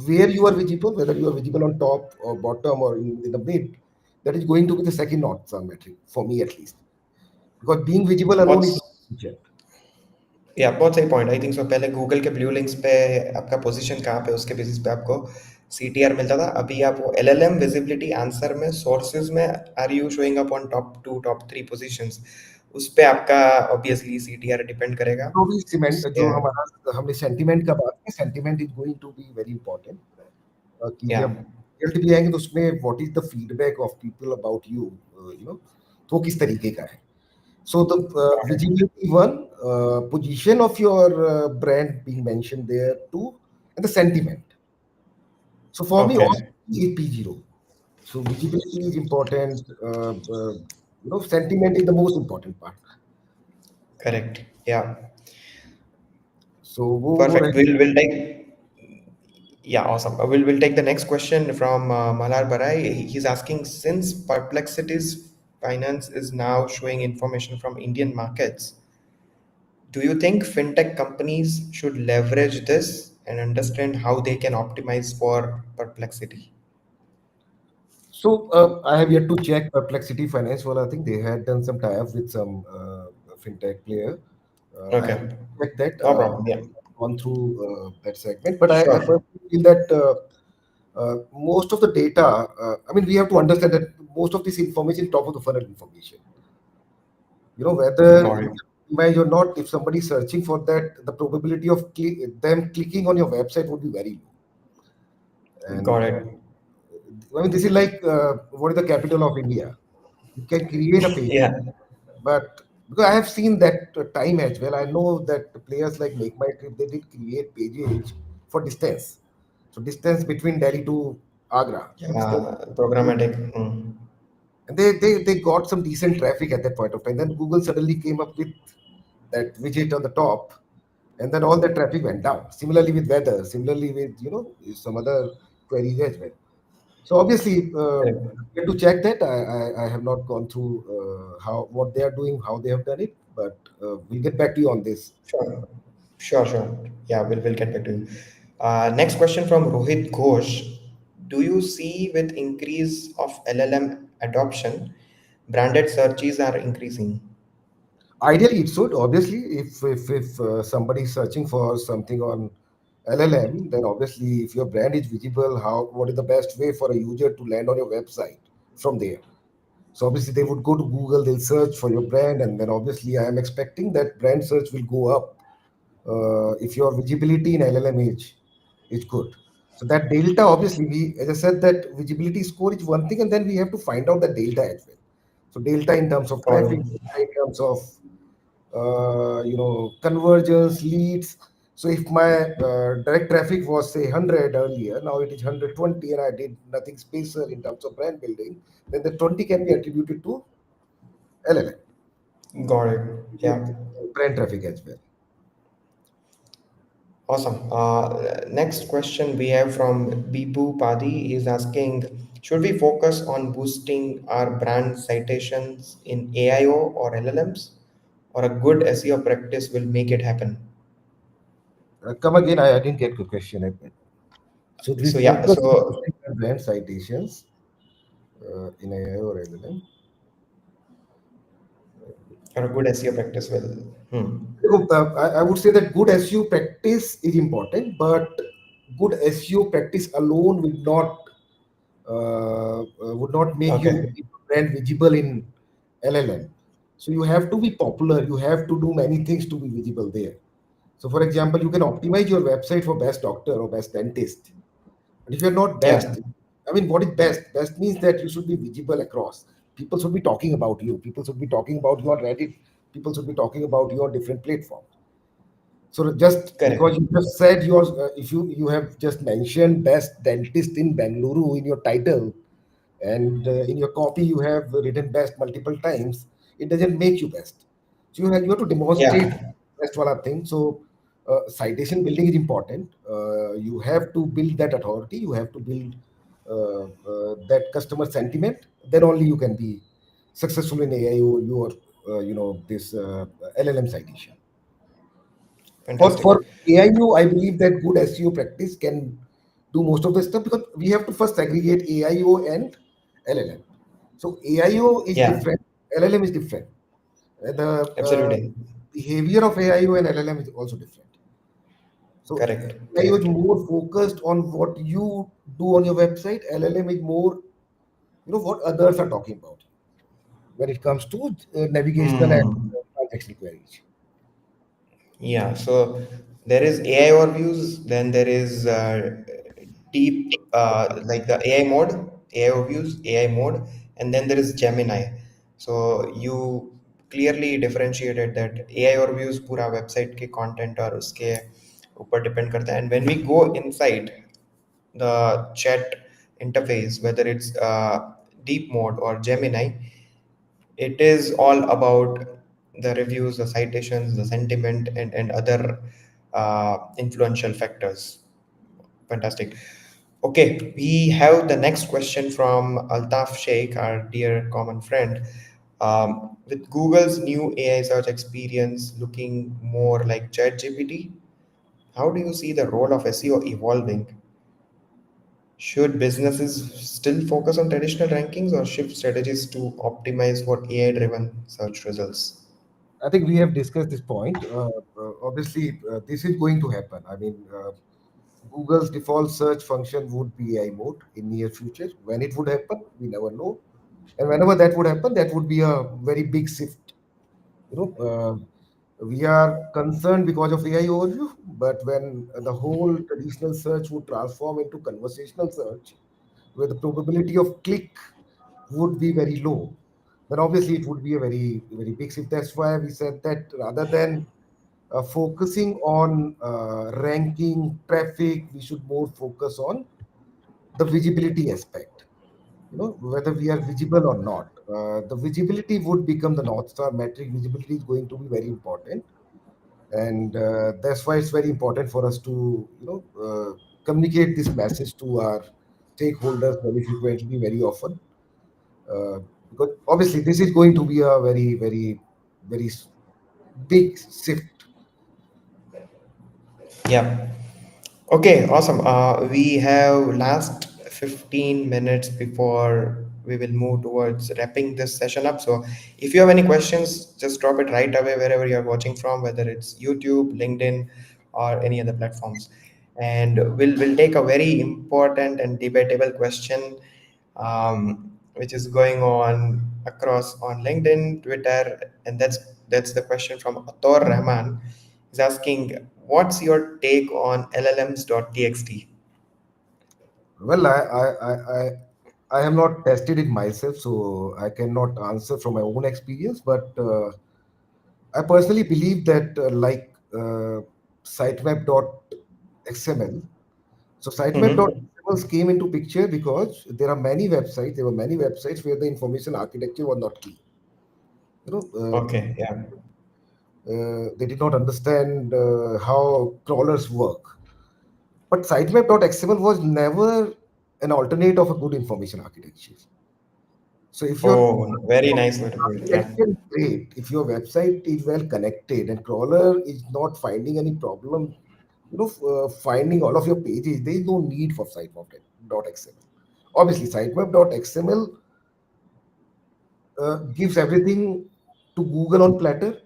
Where you are visible, whether you are visible on top or bottom or in the mid, that is going to be the second North Star metric for me at least. Because being visible alone is what's not sufficient. या बहुत सही point. आई think सो पहले Google के blue links पे आपका position कहाँ पे उसके बेसिस पे आपको सीटीआर मिलता था। अभी आप वो एलएलएम विजिबिलिटी आंसर में सोर्सेज में are you showing up on top to top three positions, उस पे आपका ऑब्वियसली सीटीआर डिपेंड करेगा। तो भी सीमेंट जो या हमारा हमने सेंटीमेंट का बात किया, sentiment is going to be very important कि या जब रिजल्ट भी आएंगे तो उसमें what is the feedback of people about you, you know, तो वो किस तरीके का है. So the visibility one, position of your brand being mentioned there too, and the sentiment. So for me, okay all is P0. So visibility is important. Sentiment is the most important part. Correct या So वो perfect, रहे. we'll take yeah, awesome. We'll take the next question from Malar Barai. He's asking, since Perplexity's finance is now showing information from Indian markets, do you think fintech companies should leverage this and understand how they can optimize for Perplexity? So I have yet to check Perplexity Finance. Well, I think they had done some tie-up with some fintech player. I have Okay, checked that. no problem. Yeah, Gone through that segment, but I sure. personally feel that most of the data. I mean, we have to understand that most of this information is top of the funnel information. Whether Got you it. can imagine or not, if somebody is searching for that, the probability of them clicking on your website would be very low. And Got it. I mean, this is like what is the capital of India? You can create a page, Yeah, but because I have seen that time as well, I know that players like Make My Trip, they did create pages for distance. So distance between Delhi to Agra, distance, programmatic. and they got some decent traffic at that point of time. Then Google suddenly came up with that widget on the top, and then all the traffic went down. Similarly with weather, similarly with some other queries as well. So obviously, Correct. we have to check that. I have not gone through how what they are doing, how they have done it, but we'll get back to you on this. Sure. Sure, sure. Yeah, we'll get back to you. Next question from Rohit Ghosh. Do you see with increase of LLM adoption, branded searches are increasing? Ideally, it should. Obviously, if somebody is searching for something on LLM, then obviously, if your brand is visible, what is the best way for a user to land on your website from there? So obviously, they would go to Google, they'll search for your brand, and then obviously, I am expecting that brand search will go up if your visibility in LLM is good. So that delta, obviously, as I said, that visibility score is one thing, and then we have to find out the delta as well. So delta in terms of Got traffic, it. in terms of conversions, leads. So if my direct traffic was say 100 earlier, now it is 120, and I did nothing special in terms of brand building, then the 20 can be attributed to LLM Got it. with Yeah. brand traffic as well. Awesome. Next question we have from Bibu Padi is asking, should we focus on boosting our brand citations in AIO or LLMs, or a good SEO practice will make it happen? Come again, I didn't get the question. Should we So yeah, focus on so boosting our brand citations in AI or LLM? or a good SEO practice will. I would say that good SEO practice is important, but good SEO practice alone would not make you Okay. brand visible in LLM. So you have to be popular. You have to do many things to be visible there. So, for example, you can optimize your website for best doctor or best dentist. But if you're not Yeah. best, I mean, what is best? Best means that you should be visible across. People should be talking about you. People should be talking about you on Reddit. People should be talking about you on different platforms. So just Correct. because you just said yours, if you have just mentioned best dentist in Bangalore in your title, and in your copy you have written best multiple times, it doesn't make you best. So you have to demonstrate Yeah. best wala thing. So citation building is important. You have to build that authority. You have to build that customer sentiment. Then only you can be successful in AI or your this LLM citation. For Fantastic. AIO, I believe that good SEO practice can do most of the stuff because we have to first segregate AIO and LLM. So AIO is Yeah. different, LLM is different. The Absolutely. behavior of AIO and LLM is also different. So Correct, AIO is correct. more focused on what you do on your website. LLM is more, what others are talking about when it comes to navigational and Hmm. transaction queries. Yeah, so there is AI overviews, then there is deep, like the AI mode, AI overviews, AI mode, and then there is Gemini. So you clearly differentiated that AI overviews पूरा website के content और उसके ऊपर depend करता है. And when we go inside the chat interface, whether it's deep mode or Gemini, it is all about the reviews, the citations, the sentiment, and other influential factors. Fantastic. Okay, we have the next question from Altaf Sheikh, our dear common friend. With Google's new AI search experience looking more like ChatGPT, how do you see the role of SEO evolving? Should businesses still focus on traditional rankings or shift strategies to optimize for AI driven search results? I think we have discussed this point. Obviously, this is going to happen. I mean, Google's default search function would be AI mode in near future. When it would happen, we never know. And whenever that would happen, that would be a very big shift. We are concerned because of AI overview, but when the whole traditional search would transform into conversational search, where the probability of click would be very low, then obviously it would be a very, very big shift. That's why we said that rather than focusing on ranking traffic, we should more focus on the visibility aspect. Whether we are visible or not. The visibility would become the North Star metric. Visibility is going to be very important, and that's why it's very important for us to communicate this message to our stakeholders very frequently, very often, uh, because obviously this is going to be a very, very, very big shift. Yeah. Okay, awesome. We have last 15 minutes before we will move towards wrapping this session up. So if you have any questions, just drop it right away wherever you're watching from, whether it's YouTube, LinkedIn, or any other platforms. And we'll take a very important and debatable question, which is going on across on LinkedIn, Twitter, and that's the question from Ator Rahman. He's asking, what's your take on LLMs.txt? Well, I have not tested it myself, so I cannot answer from my own experience. But I personally believe that, like sitemap.xml. So Mm-hmm. sitemap.xml came into picture because there are many websites. There were many websites where the information architecture was not clear. You know, Okay, yeah, they did not understand how crawlers work. But sitemap.xml was never an alternate of a good information architecture. So if your oh, very nice way to put it. Yeah, architecture is great, if your website is well connected and crawler is not finding any problem, finding all of your pages, there is no need for sitemap.xml. Obviously, sitemap.xml gives everything to Google on platter,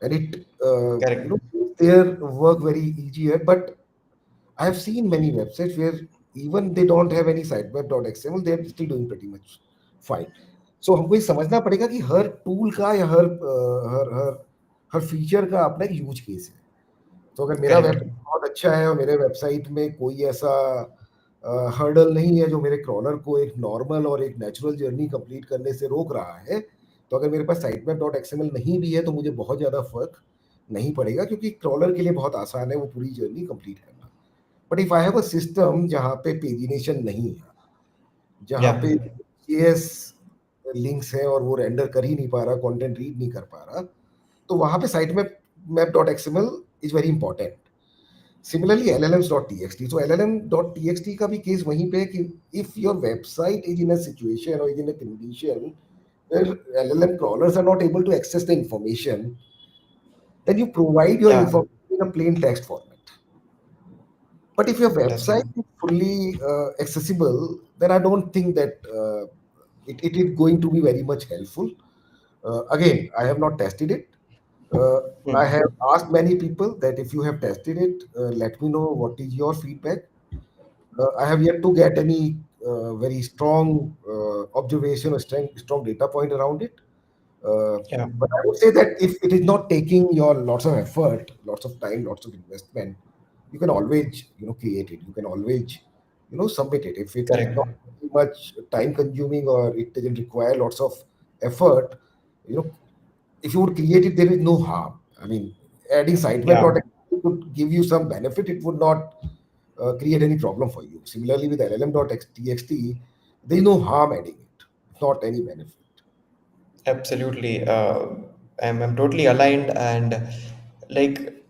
and it correct. makes their work very easier. But I have seen many websites where even they don't have any sitemap.xml, they are still doing pretty much fine. So हमको ये समझना पड़ेगा कि हर tool का या हर feature का अपना एक यूज केस है. तो अगर मेरा Correct. वेबसाइट बहुत अच्छा है और मेरे वेबसाइट में कोई ऐसा हर्डल नहीं है जो मेरे क्रॉलर को एक नॉर्मल और एक नेचुरल जर्नी कंप्लीट करने से रोक रहा है, तो अगर मेरे पास साइटमैप डॉट एक्सएमएल नहीं भी है तो मुझे बहुत ज़्यादा फर्क नहीं पड़ेगा, क्योंकि क्रॉलर के लिए बहुत आसान है वो पूरी जर्नी कंप्लीट करना. But if I have a system जहाँ पे पेजिनेशन नहीं है, जहाँ Yeah, पे जेएस लिंक्स हैं और वो रेंडर कर ही नहीं पा रहा, कंटेंट रीड नहीं कर पा रहा, तो वहाँ पे site map dot XML is very important. Similarly llms.txt, so llm.txt का भी केस वहीं पे है कि if your website is in a situation और is in a condition where LLM crawlers are not able to access the information, then you provide your yeah, information in a plain text format. But if your fantastic. website is fully accessible, then I don't think that it is going to be very much helpful. Again, I have not tested it. Uh, I Hmm. have asked many people that if you have tested it, let me know what is your feedback. I have yet to get any very strong observation or strong data point around it. Uh, Yeah, but I would say that if it is not taking your lots of effort, lots of time, lots of investment, you can always create it. You can always submit it. If it is correct. not too much time consuming or it doesn't require lots of effort, you know if you would create it, there is no harm. I mean, adding Yeah, sitemap.txt could give you some benefit. It would not create any problem for you. Similarly, with llm.txt, there is no harm adding it, not any benefit. absolutely. I'm totally aligned. And like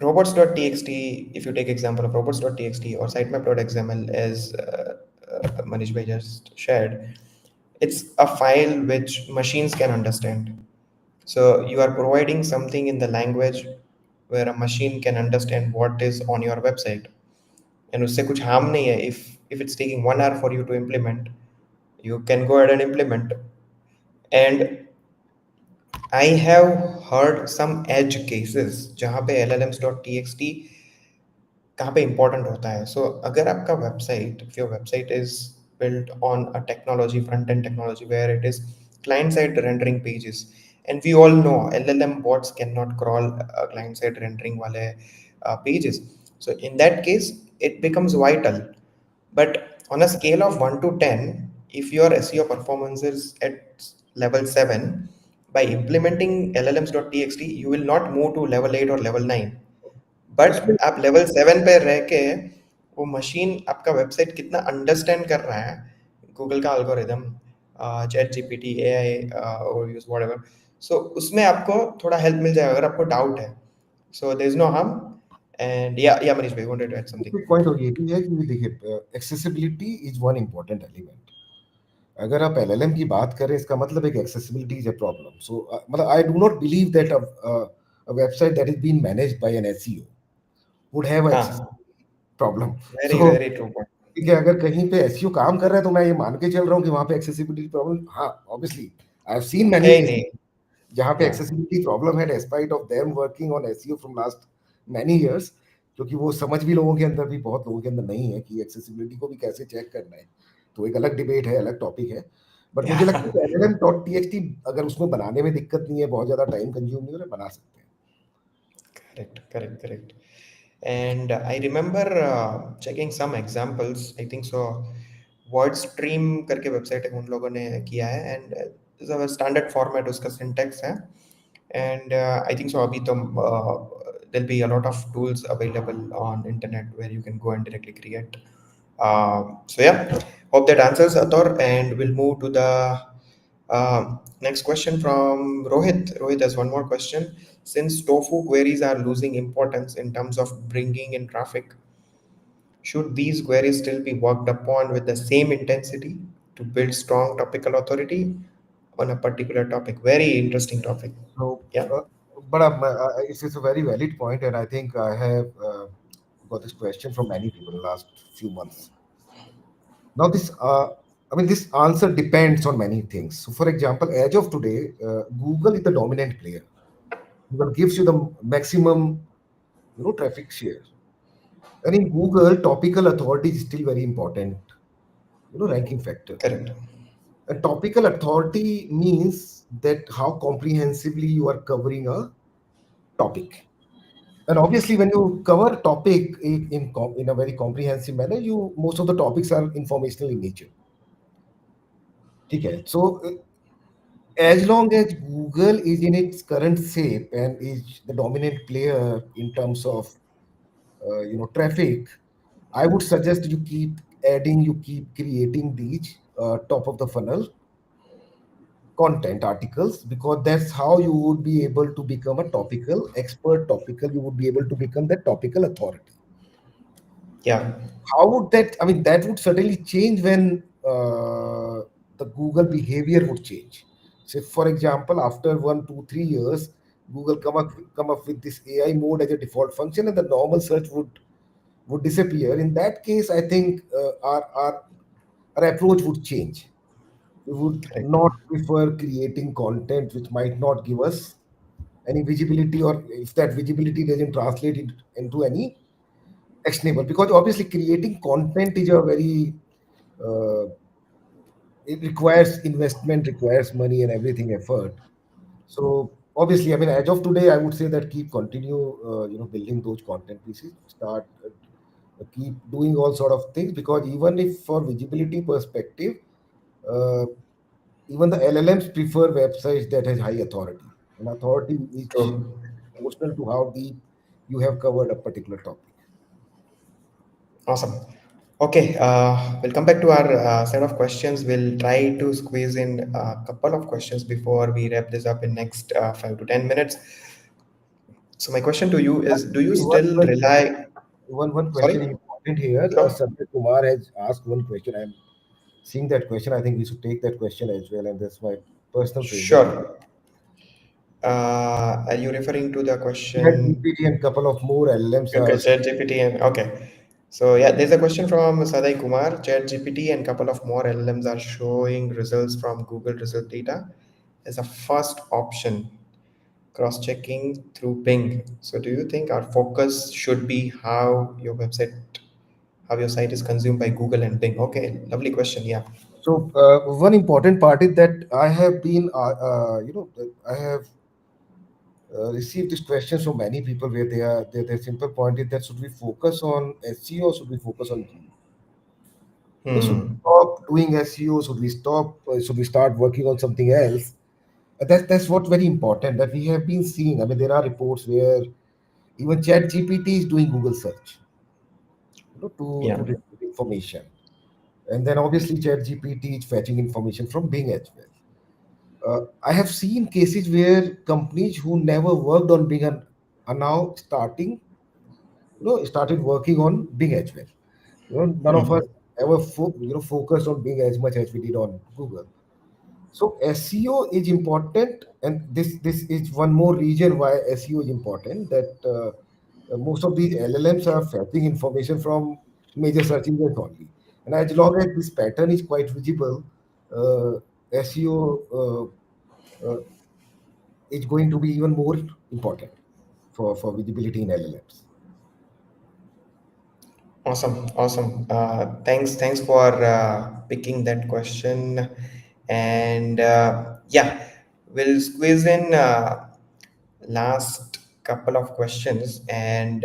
robots.txt, if you take example of robots.txt or sitemap.xml, as Manish bhai just shared, it's a file which machines can understand. So you are providing something in the language where a machine can understand what is on your website. And उससे कुछ harm नहीं है. If it's taking 1 hour for you to implement, you can go ahead and implement. And I have heard some edge cases जहाँ पे llms.txt कहाँ पे important होता है. सो अगर आपका website, if your website is built on a technology, front end technology, where it is client side rendering pages, and we all know llm bots cannot crawl client side rendering wale pages. So in that case it becomes vital. But on a scale of 1 to 10, if your SEO performance is at level 7, by implementing llms.txt you will not move to level 8 or level 9. But उसमें आप level 7 पे रह के वो machine आपका website कितना understand कर रहा है, गूगल का एल्गोरिदम, चैट जीपीटी, एआई और यूज व्हाटएवर, सो उसमें आपको थोड़ा हेल्प मिल जाएगा अगर आपको डाउट है. So there is no harm. And या मनीष भाई वांटेड टू ऐड समथिंग. एक पॉइंट और ये भी है कि देखिए, accessibility is one important element. अगर आप एलएलएम की बात करें, इसका मतलब एक accessibility is a problem. So मतलब I do not believe that a website that is being managed by an SEO would have access हाँ, problem. Very So very true point. ठीक है, अगर कहीं पे एसईओ काम कर रहा है तो मैं ये मान के चल रहा हूँ कि वहां पे एक्सेसिबिलिटी प्रॉब्लम, हाँ ऑब्वियसली आई हैव सीन है मैनी ही केसेस नहीं. जहाँ पे या एक्सेसिबिलिटी प्रॉब्लम है despite of them working on SEO from last many years. क्योंकि वो समझ भी लोगों के अंदर भी बहुत लोगों के अंदर नहीं है कि एक्सेसिबिलिटी को भी कैसे चेक करना है. तो एक अलग डिबेट है, अलग टॉपिक है. बट या मुझे लगता है कि एलएलएम डॉट टीएक्सटी अगर उसमें बनाने में दिक्कत नहीं है, बहुत ज्यादा टाइम कंज्यूम नहीं हो रहा, बना सकते हैं. Correct correct correct. And I remember checking some examples. I think so. Word stream करके वेबसाइट है, उन लोगों ने किया है. एंड स्टैंडर्ड फॉर्मेट उसका सिंटेक्स है. एंड आई थिंक सो अभी तो there'll be a lot of tools available on internet where you can go and directly create. So yeah, hope that answers Ator, and we'll move to the next question from Rohit. Rohit has one more question. Since tofu queries are losing importance in terms of bringing in traffic, should these queries still be worked upon with the same intensity to build strong topical authority on a particular topic? Very interesting topic. So, Yeah, but it's a very valid point, and I think I have got this question from many people in the last few months. Now, this answer depends on many things. So, for example, as of today, Google is the dominant player. Google gives you the maximum, traffic share. And in Google, topical authority is still very important, ranking factor. correct. A topical authority means that how comprehensively you are covering a topic. And obviously, when you cover a topic in a very comprehensive manner, you most of the topics are informational in nature. Okay, so as long as Google is in its current shape and is the dominant player in terms of traffic, I would suggest you keep adding, you keep creating these top of the funnel content articles, because that's how you would be able to become a topical expert. Topical, you would be able to become that topical authority. Yeah, How would that, I mean, that would certainly change when the Google behavior would change. So for example, after 1 2 3 years, Google come up with this AI mode as a default function, and the normal search would disappear. In that case, I think our approach would change. We would correct. not prefer creating content which might not give us, any visibility, or if that visibility doesn't translate into any actionable. Because obviously creating content is a very uh, it requires investment, requires money and everything, effort. So obviously, I mean, as of today, I would say that continue, building those content pieces, start, keep doing all sort of things, because even if for visibility perspective, uh, even the LLMs prefer websites that has high authority, and authority which True. proportional to how deep you have covered a particular topic. Awesome. Okay, we'll come back to our set of questions. We'll try to squeeze in a couple of questions before we wrap this up in next 5 to 10 minutes. So my question to you is: do you Actually, one still question, rely? one Sorry, question is important here. sure, Satya Kumar has asked one question. I'm seeing that question. I think we should take that question as well, and that's my personal favorite. sure. Are you referring to the Chat question? GPT and couple of more LLMs Okay, are. ChatGPT and okay. So yeah, there's a question from Sadai Kumar. ChatGPT and couple of more LLMs are showing results from Google result data as a first option, cross-checking through Bing. So do you think our focus should be how your site is consumed by Google and Bing? Okay, lovely question. Yeah. So one important part is that I have been, I have received this question from many people, where their simple point is that should we focus on SEO or should we focus on G? Should we Hmm. stop doing SEO? Should we stop? Should we start working on something else? That's what very important that we have been seeing. I mean, there are reports where even Chat GPT is doing Google search, to Yeah. retrieve information, and then obviously Chat GPT is fetching information from Bing as well. I have seen cases where companies who never worked on Bing are now started working on Bing as well. None of us Hmm. ever focused on Bing as much as we did on Google. So SEO is important, and this is one more reason why SEO is important. That most of these LLMs are fetching information from major search engines only, and as long as this pattern is quite visible, SEO is going to be even more important for visibility in LLMs. Awesome, awesome. Thanks for picking that question. And yeah, we'll squeeze in last couple of questions, and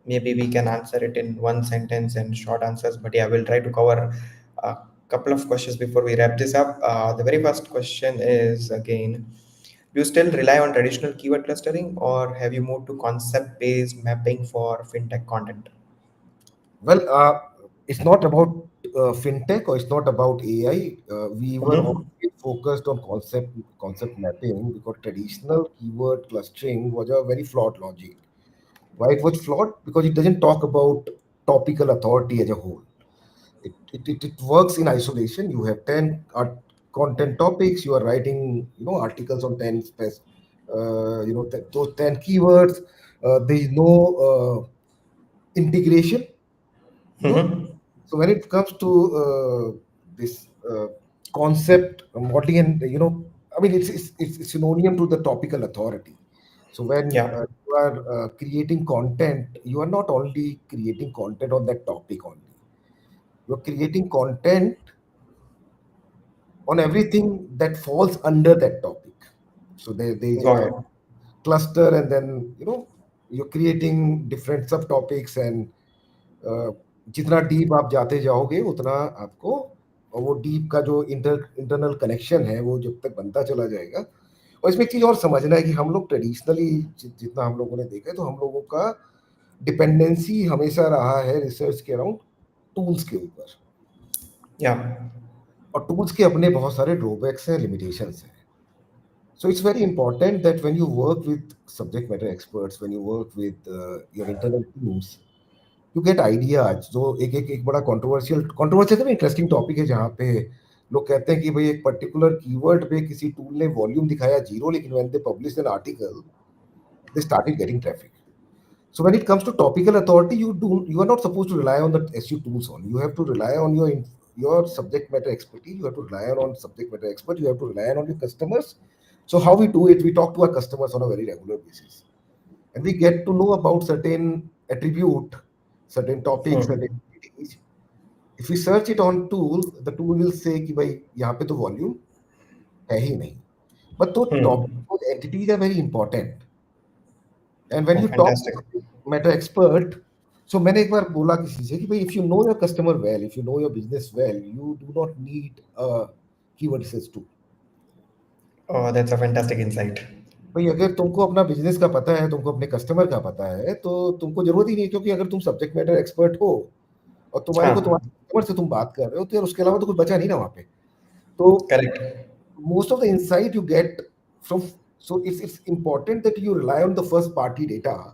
maybe we can answer it in one sentence and short answers. But yeah, we'll try to cover a couple of questions before we wrap this up. The very first question is again: do you still rely on traditional keyword clustering, or have you moved to concept-based mapping for fintech content? Well, it's not about fintech, or it's not about AI. We were Mm-hmm. always focused on concept mapping, because traditional keyword clustering was a very flawed logic. Why it was flawed? Because it doesn't talk about topical authority as a whole. It works in isolation. You have 10 content topics. You are writing articles on 10 those 10 keywords. There is no integration. you know Mm-hmm. so when it comes to this concept modeling, and I mean, it's synonym to the topical authority. So when Yeah. you are creating content, you are not only creating content on that topic only. You are creating content on everything that falls under that topic. So there is Got a it. cluster, and then you're creating different subtopics, and जितना deep आप जाते जाओगे उतना आपको, और वो deep का जो इंटरनल कनेक्शन है वो जब तक बनता चला जाएगा। और इसमें एक चीज़ और समझना है कि हम लोग ट्रेडिशनली जितना हम लोगों ने देखा है, तो हम लोगों का डिपेंडेंसी हमेशा रहा है रिसर्च के अराउंड टूल्स के ऊपर। Yeah. और टूल्स के अपने बहुत सारे ड्रॉबैक्स हैं, लिमिटेशंस हैं। So it's very important that when you work with subject matter experts, when you work with your internal teams, you get ideas. जो एक बड़ा कंट्रोवर्शियल तो इंटरेस्टिंग टॉपिक है, जहाँ पे लोग कहते हैं कि भाई एक पर्टिकुलर कीवर्ड पे किसी टूल ने वॉल्यूम दिखाया जीरो, लेकिन when they publish an article they started getting traffic. So when it comes to topical authority, you are not supposed to rely on the SU tools only. You have to rely on your subject matter expertise. You have to rely on subject matter expert. You have to rely on your customers. So how we do it, we talk to our customers on a very regular basis, and we get to know about certain attribute, certain topics, certain Hmm. activities. If we search it on tool, the tool will say कि भाई यहाँ पे तो volume है ही नहीं. But those topics, Hmm. those entities are very important. And when Oh, you talk to fantastic. subject matter expert, so मैंने एक बार बोला किसी से कि भाई if you know your customer well, if you know your business well, you do not need a keyword research tool. Oh, that's a fantastic insight. भाई अगर तुमको अपना बिजनेस का पता है, तुमको अपने कस्टमर का पता है, तो तुमको जरूरत ही नहीं है, क्योंकि अगर तुम सब्जेक्ट मैटर एक्सपर्ट हो और तुम्हारे को हाँ, तुम्हारे कस्टमर से तुम बात कर रहे हो, तो यार उसके अलावा तो कुछ बचा नहीं ना वहाँ पे. तो correct. most of the insight you get from, so it's important that you rely on the first party data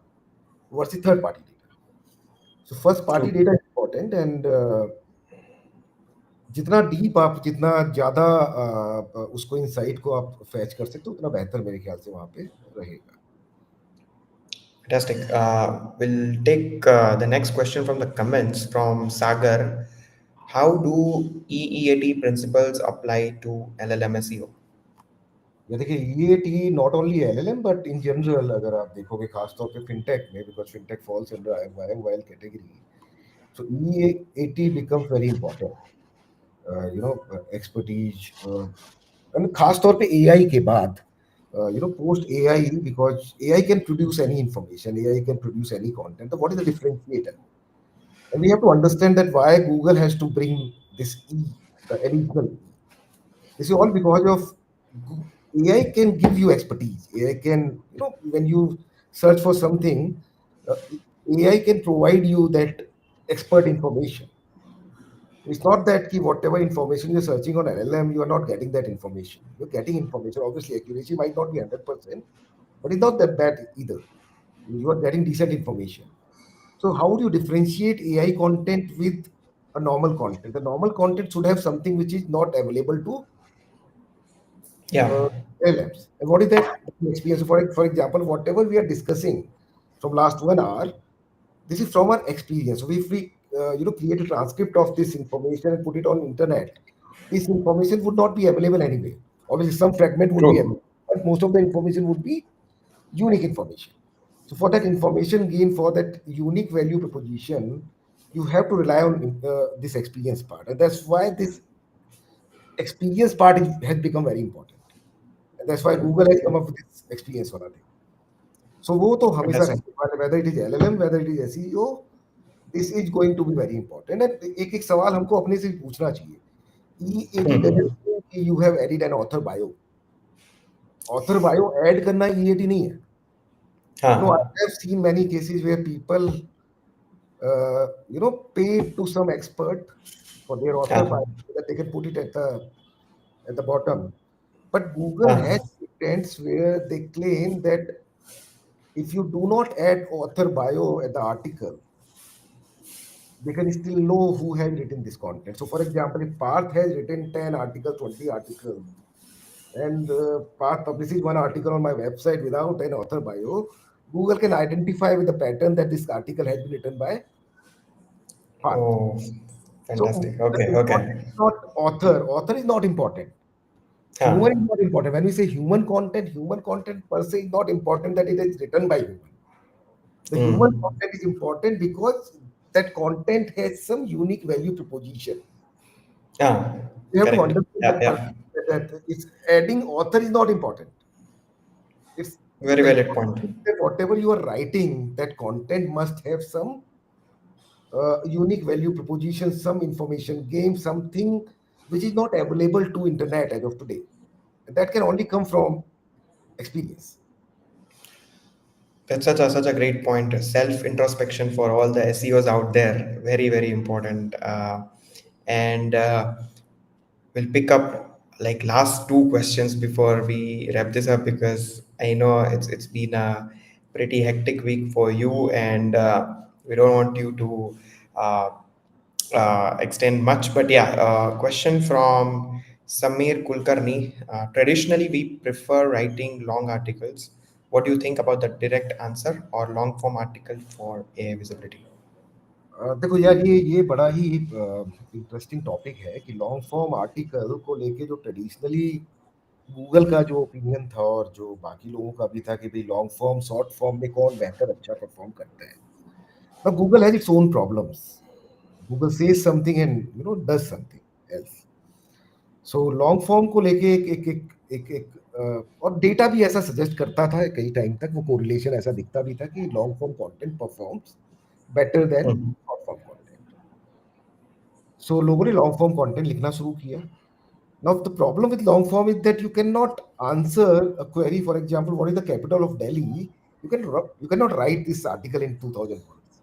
versus third party data. So first party True. data is important, and जितना deep आप, जितना ज्यादा उसको insight को आप fetch कर सकते हो, उतना बेहतर मेरे ख्याल से वहां पे रहेगा. Fantastic. We'll take the next question from the comments from Sagar. How do EEAT principles apply to LLM SEO? या देखिए, ये T not only LLM but in general अगर आप देखोगे, खास तौर पे फिनटेक में, because fintech falls under mobile category, so EAT becomes very important. Expertise, and खास तौर पे AI के बाद, post AI, because AI can produce any information, AI can produce any content. So what is the differentiator? And we have to understand that why Google has to bring this E, the additional E. This is all because of AI can give you expertise. AI can, when you search for something, AI can provide you that expert information. It's not that whatever information you're searching on LLM, you are not getting that information. You're getting information. Obviously, accuracy might not be 100%, but it's not that bad either. You are getting decent information. So, how do you differentiate AI content with a normal content? The normal content should have something which is not available to Yeah, uh, LLMs. And what is that experience? For example, whatever we are discussing from last 1 hour, this is from our experience. So if we create a transcript of this information and put it on internet, this information would not be available anyway. Obviously, some fragment would be true. available, but most of the information would be unique information. So for that information gain, for that unique value proposition, you have to rely on this experience part, and that's why this experience part has become very important. And that's why Google has come up with this experience वाला thing. So वो तो हमेशा Fantastic. रहने वाला है, whether it is LLM, whether it is SEO, this is going to be very important. And एक एक सवाल हमको अपने से पूछना चाहिए. EAT doesn't mean कि you have added an author bio. Author bio add करना EAT नहीं है. I हाँ, have seen many cases where people, paid to some expert for their author bio हाँ, so that they can put it at the bottom. But Google has हाँ. patents where they claim that if you do not add author bio at the article, they can still know who has written this content. So, for example, if Parth has written 10 articles, 20 articles, and Parth publishes one article on my website without an author bio, Google can identify with the pattern that this article has been written by Parth. Oh, So, fantastic. the Okay, important okay. is not author. Author is not important. Human is हाँ, not important. When we say human content per se is not important that it is written by human. The human hmm. content is important because that content has some unique value proposition. हाँ, You have to correct. understand Yeah, that yeah. that it's adding author is not important. It's Very the valid important point. thing that whatever you are writing, that content must have some unique value proposition, some information game, something which is not available to internet as of today. That can only come from experience. That's such a great point. Self introspection for all the SEOs out there. Very, very important. And we'll pick up like last two questions before we wrap this up, because I know it's been a pretty hectic week for you, and we don't want you to uh, extend much. But yeah, question from Samir Kulkarni. Traditionally, we prefer writing long articles. What do you think about the direct answer or long form article for AI visibility? देखो यार, ये बड़ा ही interesting topic है कि long form article को लेके जो traditionally Google का जो ओपिनियन था और जो बाकी लोगों का भी था कि भाई लॉन्ग फॉर्म शॉर्ट फॉर्म में कौन बेहतर अच्छा परफॉर्म करता है. Now Google has its own problems. Google says something and does something else. So long form को लेके और डेटा भी ऐसा सजेस्ट करता था कई टाइम तक, वो कोरिलेशन ऐसा दिखता भी था कि long form content performs better than Hmm. Short form content. So लोगों ने लॉन्ग फॉर्म कंटेंट लिखना शुरू किया. Now the problem with long form is that you cannot answer a query. For example, what is the capital of Delhi? You cannot write this article in 2000 words.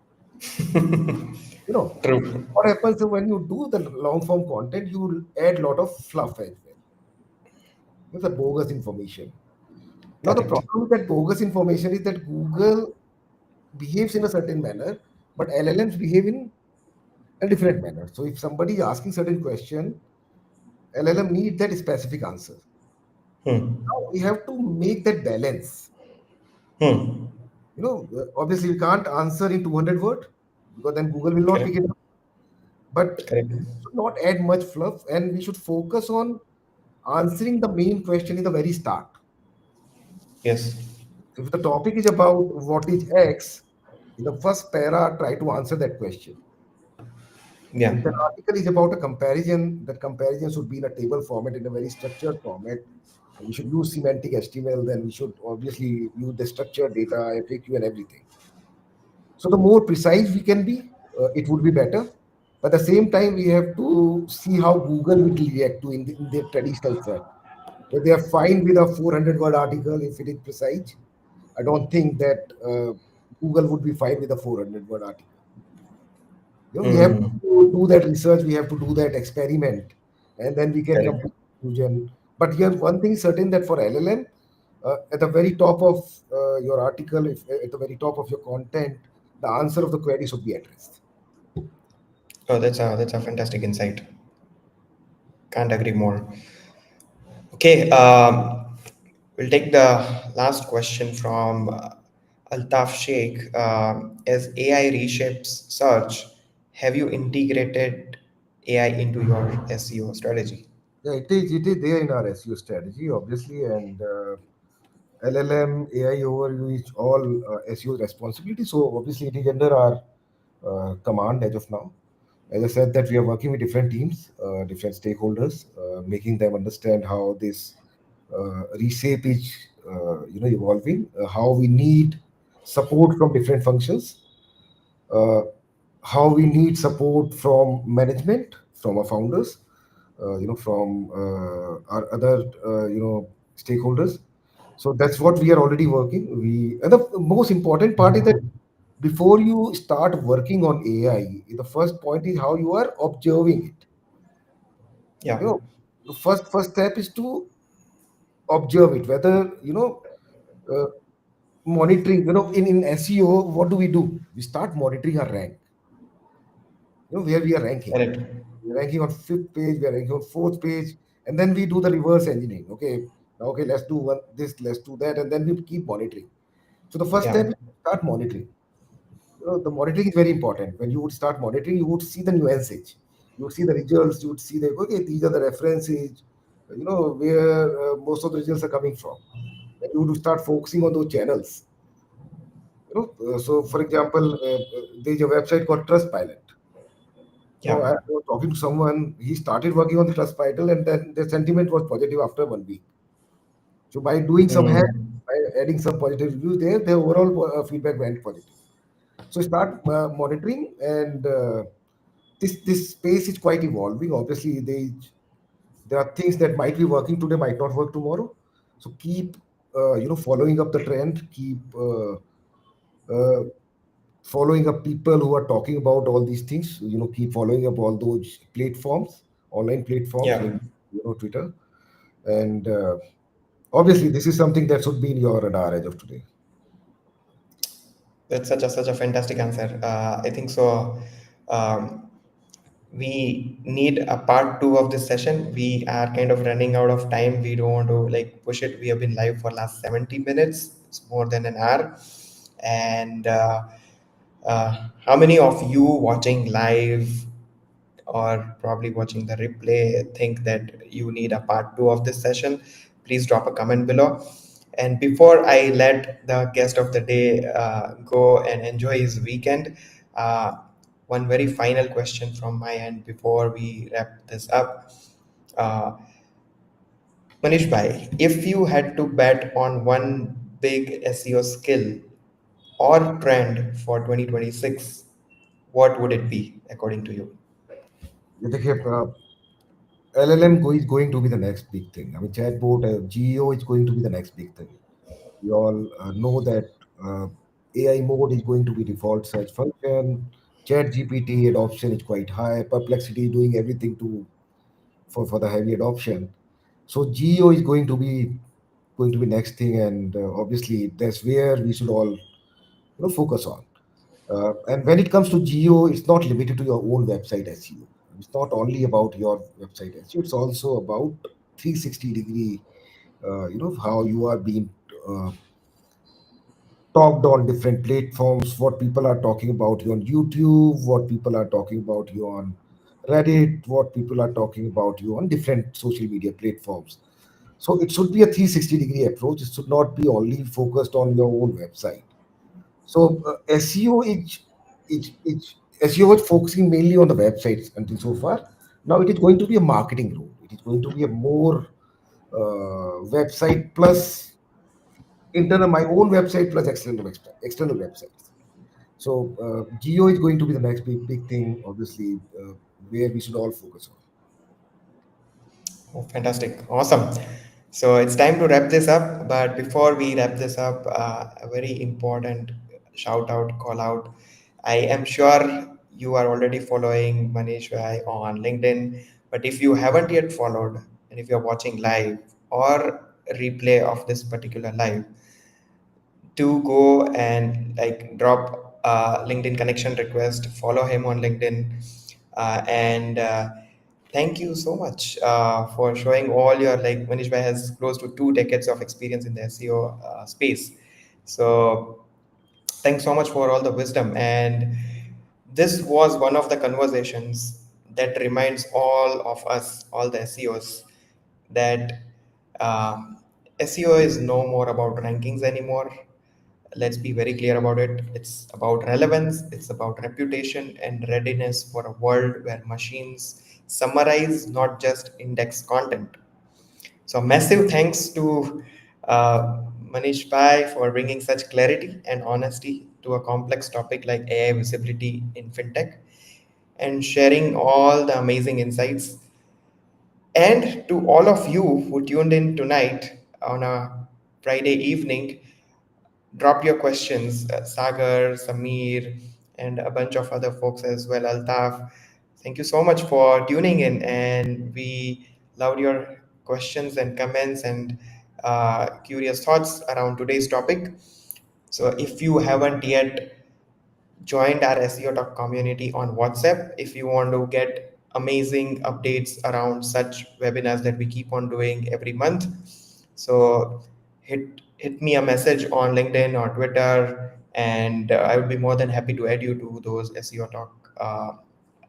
You know True. what happens when you do the long form content? You will add lot of fluff as well. The bogus information. Now the Correct. problem with that bogus information is that Google behaves in a certain manner, but LLMs behave in a different manner. So if somebody is asking certain question, LLM need that specific answer. Hmm. Now we have to make that balance. Hmm. Obviously we can't answer in 200 word because then Google will not pick Correct. it up. But Correct. should not add much fluff, and we should focus on answering the main question in the very start. Yes. If the topic is about what is X, in the first para, try to answer that question. Yeah. If the article is about a comparison, that comparison should be in a table format, in a very structured format. We should use semantic HTML, then we should obviously use the structured data, FAQ, and everything. So the more precise we can be, it would be better. But at the same time, we have to see how Google will react to in their traditional search. If they are fine with a 400 word article, if it is precise, I don't think that Google would be fine with a 400 word article. We have Hmm. to do that research, we have to do that experiment, and then we can come to Correct. conclusion. But here, one thing is certain that for LLM, at the very top of your article, if at the very top of your content, the answer of the query should be addressed. Oh, that's a fantastic insight. Can't agree more. Okay. We'll take the last question from Altaf Sheikh. As AI reshapes search, have you integrated AI into your SEO strategy? Yeah, it is there in our SEO strategy, obviously, and LLM, AI overview is all SEO responsibility. So obviously, it is under our command as of now. As I said, that we are working with different teams, different stakeholders, making them understand how this reshape is, evolving, how we need support from different functions, uh, how we need support from management, from our founders, from our other, stakeholders. So that's what we are already working. And the most important part is that before you start working on AI, the first point is how you are observing it. Yeah. The first step is to observe it. Whether uh, monitoring. In SEO, what do? We start monitoring our rank. Where we are ranking. Correct. We're ranking on fifth page. We're ranking on fourth page, and then we do the reverse engineering. Okay, let's do one this, let's do that, and then we keep monitoring. So the first Yeah. step is to start monitoring. The monitoring is very important. When you would start monitoring, you would see the nuances. You would see the results. You would see the, okay, these are the references. Where most of the results are coming from. Then you would start focusing on those channels. So for example, there is a website called Trustpilot. Yeah. I was talking to someone. He started working on the Trustpilot, and then the sentiment was positive after 1 week. So by doing some hack, Mm. by adding some positive reviews there, the overall feedback went positive. So start monitoring, and this space is quite evolving. Obviously, there are things that might be working today, might not work tomorrow. So keep following up the trend. Keep uh, following up people who are talking about all these things. Keep following up all those platforms, online platforms, Yeah. like Twitter, and obviously this is something that should be in your radar as of today. That's such a fantastic answer. I think so. Um, we need a part two of this session. We are kind of running out of time. We don't want to like push it. We have been live for last 70 minutes. It's more than an hour. And how many of you watching live or probably watching the replay think that you need a part two of this session? please drop a comment below. And before I let the guest of the day go and enjoy his weekend, uh, one very final question from my end before we wrap this up. Uh, Manish Bhai, if you had to bet on one big SEO skill or trend for 2026, what would it be according to you? देखिए, LLM is going to be the next big thing. I mean, chatbot, GEO is going to be the next big thing. We all know that AI mode is going to be default search function. Chat GPT adoption is quite high. Perplexity is doing everything for the heavy adoption. So GEO is going to be next thing, and obviously that's where we should all focus on. And when it comes to geo, it's not limited to your own website SEO. It's not only about your website SEO. It's also about 360-degree. How you are being uh, talked on different platforms. What people are talking about you on YouTube. What people are talking about you on Reddit. What people are talking about you on different social media platforms. So it should be a 360-degree approach. It should not be only focused on your own website. So SEO is SEO was focusing mainly on the websites until so far. Now it is going to be a marketing role. It is going to be a more website plus internal my own website plus external websites. So Geo is going to be the next big thing, obviously, where we should all focus on. Oh, fantastic. Awesome. So it's time to wrap this up. But before we wrap this up, a very important shout out, call out. I am sure you are already following Manish Vai on LinkedIn. But if you haven't yet followed, and if you're watching live or replay of this particular live, do go and like drop a LinkedIn connection request, follow him on LinkedIn, and thank you so much for showing all your like Manish Bhai has close to 2 decades of experience in the SEO space. So thanks so much for all the wisdom. And this was one of the conversations that reminds all of us, all the SEOs, that SEO is no more about rankings anymore. Let's be very clear about it. It's about relevance, it's about reputation and readiness for a world where machines summarize, not just index content. So, massive thanks to Manish Pai for bringing such clarity and honesty to a complex topic like AI visibility in fintech and sharing all the amazing insights. And to all of you who tuned in tonight on a Friday evening, drop your questions. Sagar, Samir, and a bunch of other folks as well. Altaf, thank you so much for tuning in, and we loved your questions and comments and curious thoughts around today's topic. So, if you haven't yet joined our SEOTalk community on WhatsApp, if you want to get amazing updates around such webinars that we keep on doing every month. So hit me a message on LinkedIn or Twitter, and I would be more than happy to add you to those SEOTalk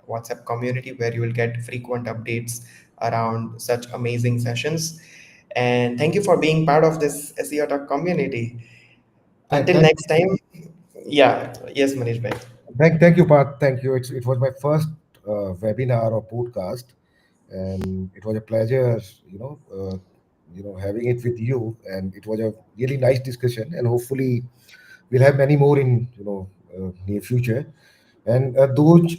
WhatsApp community where you will get frequent updates around such amazing sessions. And thank you for being part of this SEOTalk community. Thank, Until thank next time, yeah, yes, Manish bhai. Thank you, Parth. Thank you. It was my first webinar or podcast, and it was a pleasure, having it with you. And it was a really nice discussion, and hopefully, we'll have many more in near future. And those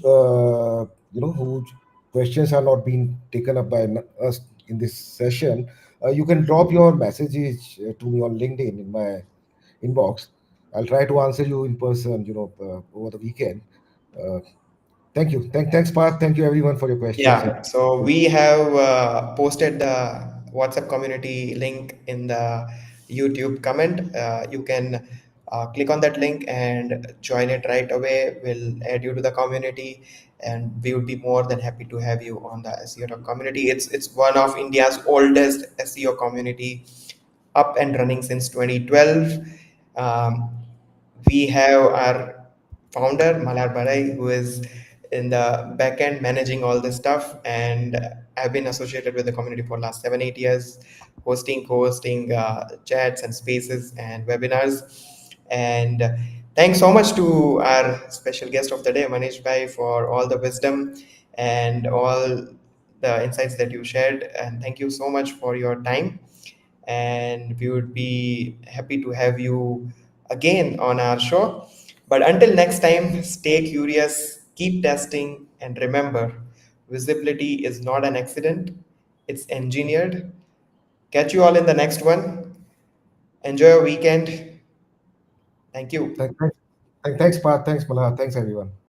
whose questions are not being taken up by us in this session, you can drop your messages to me on LinkedIn in my inbox. I'll try to answer you in person, over the weekend. Uh, Thank you. Thanks, Parth. Thank you, everyone, for your questions. Yeah, so we have posted the WhatsApp community link in the YouTube comment. You can click on that link and join it right away. We'll add you to the community, and we would be more than happy to have you on the SEO Talk community. It's one of India's oldest SEO community, up and running since 2012. Um, we have our founder Malar Barai, who is in the back end managing all this stuff, and I've been associated with the community for last 7 8 years, hosting co-hosting chats and spaces and webinars. And thanks so much to our special guest of the day, Manish Bhai, for all the wisdom and all the insights that you shared, and thank you so much for your time, and we would be happy to have you again on our show. But until next time, stay curious, keep testing, and remember, visibility is not an accident, it's engineered. Catch you all in the next one. Enjoy your weekend. Thank you. Thanks, Parth. Thanks, Malha. Thanks, everyone.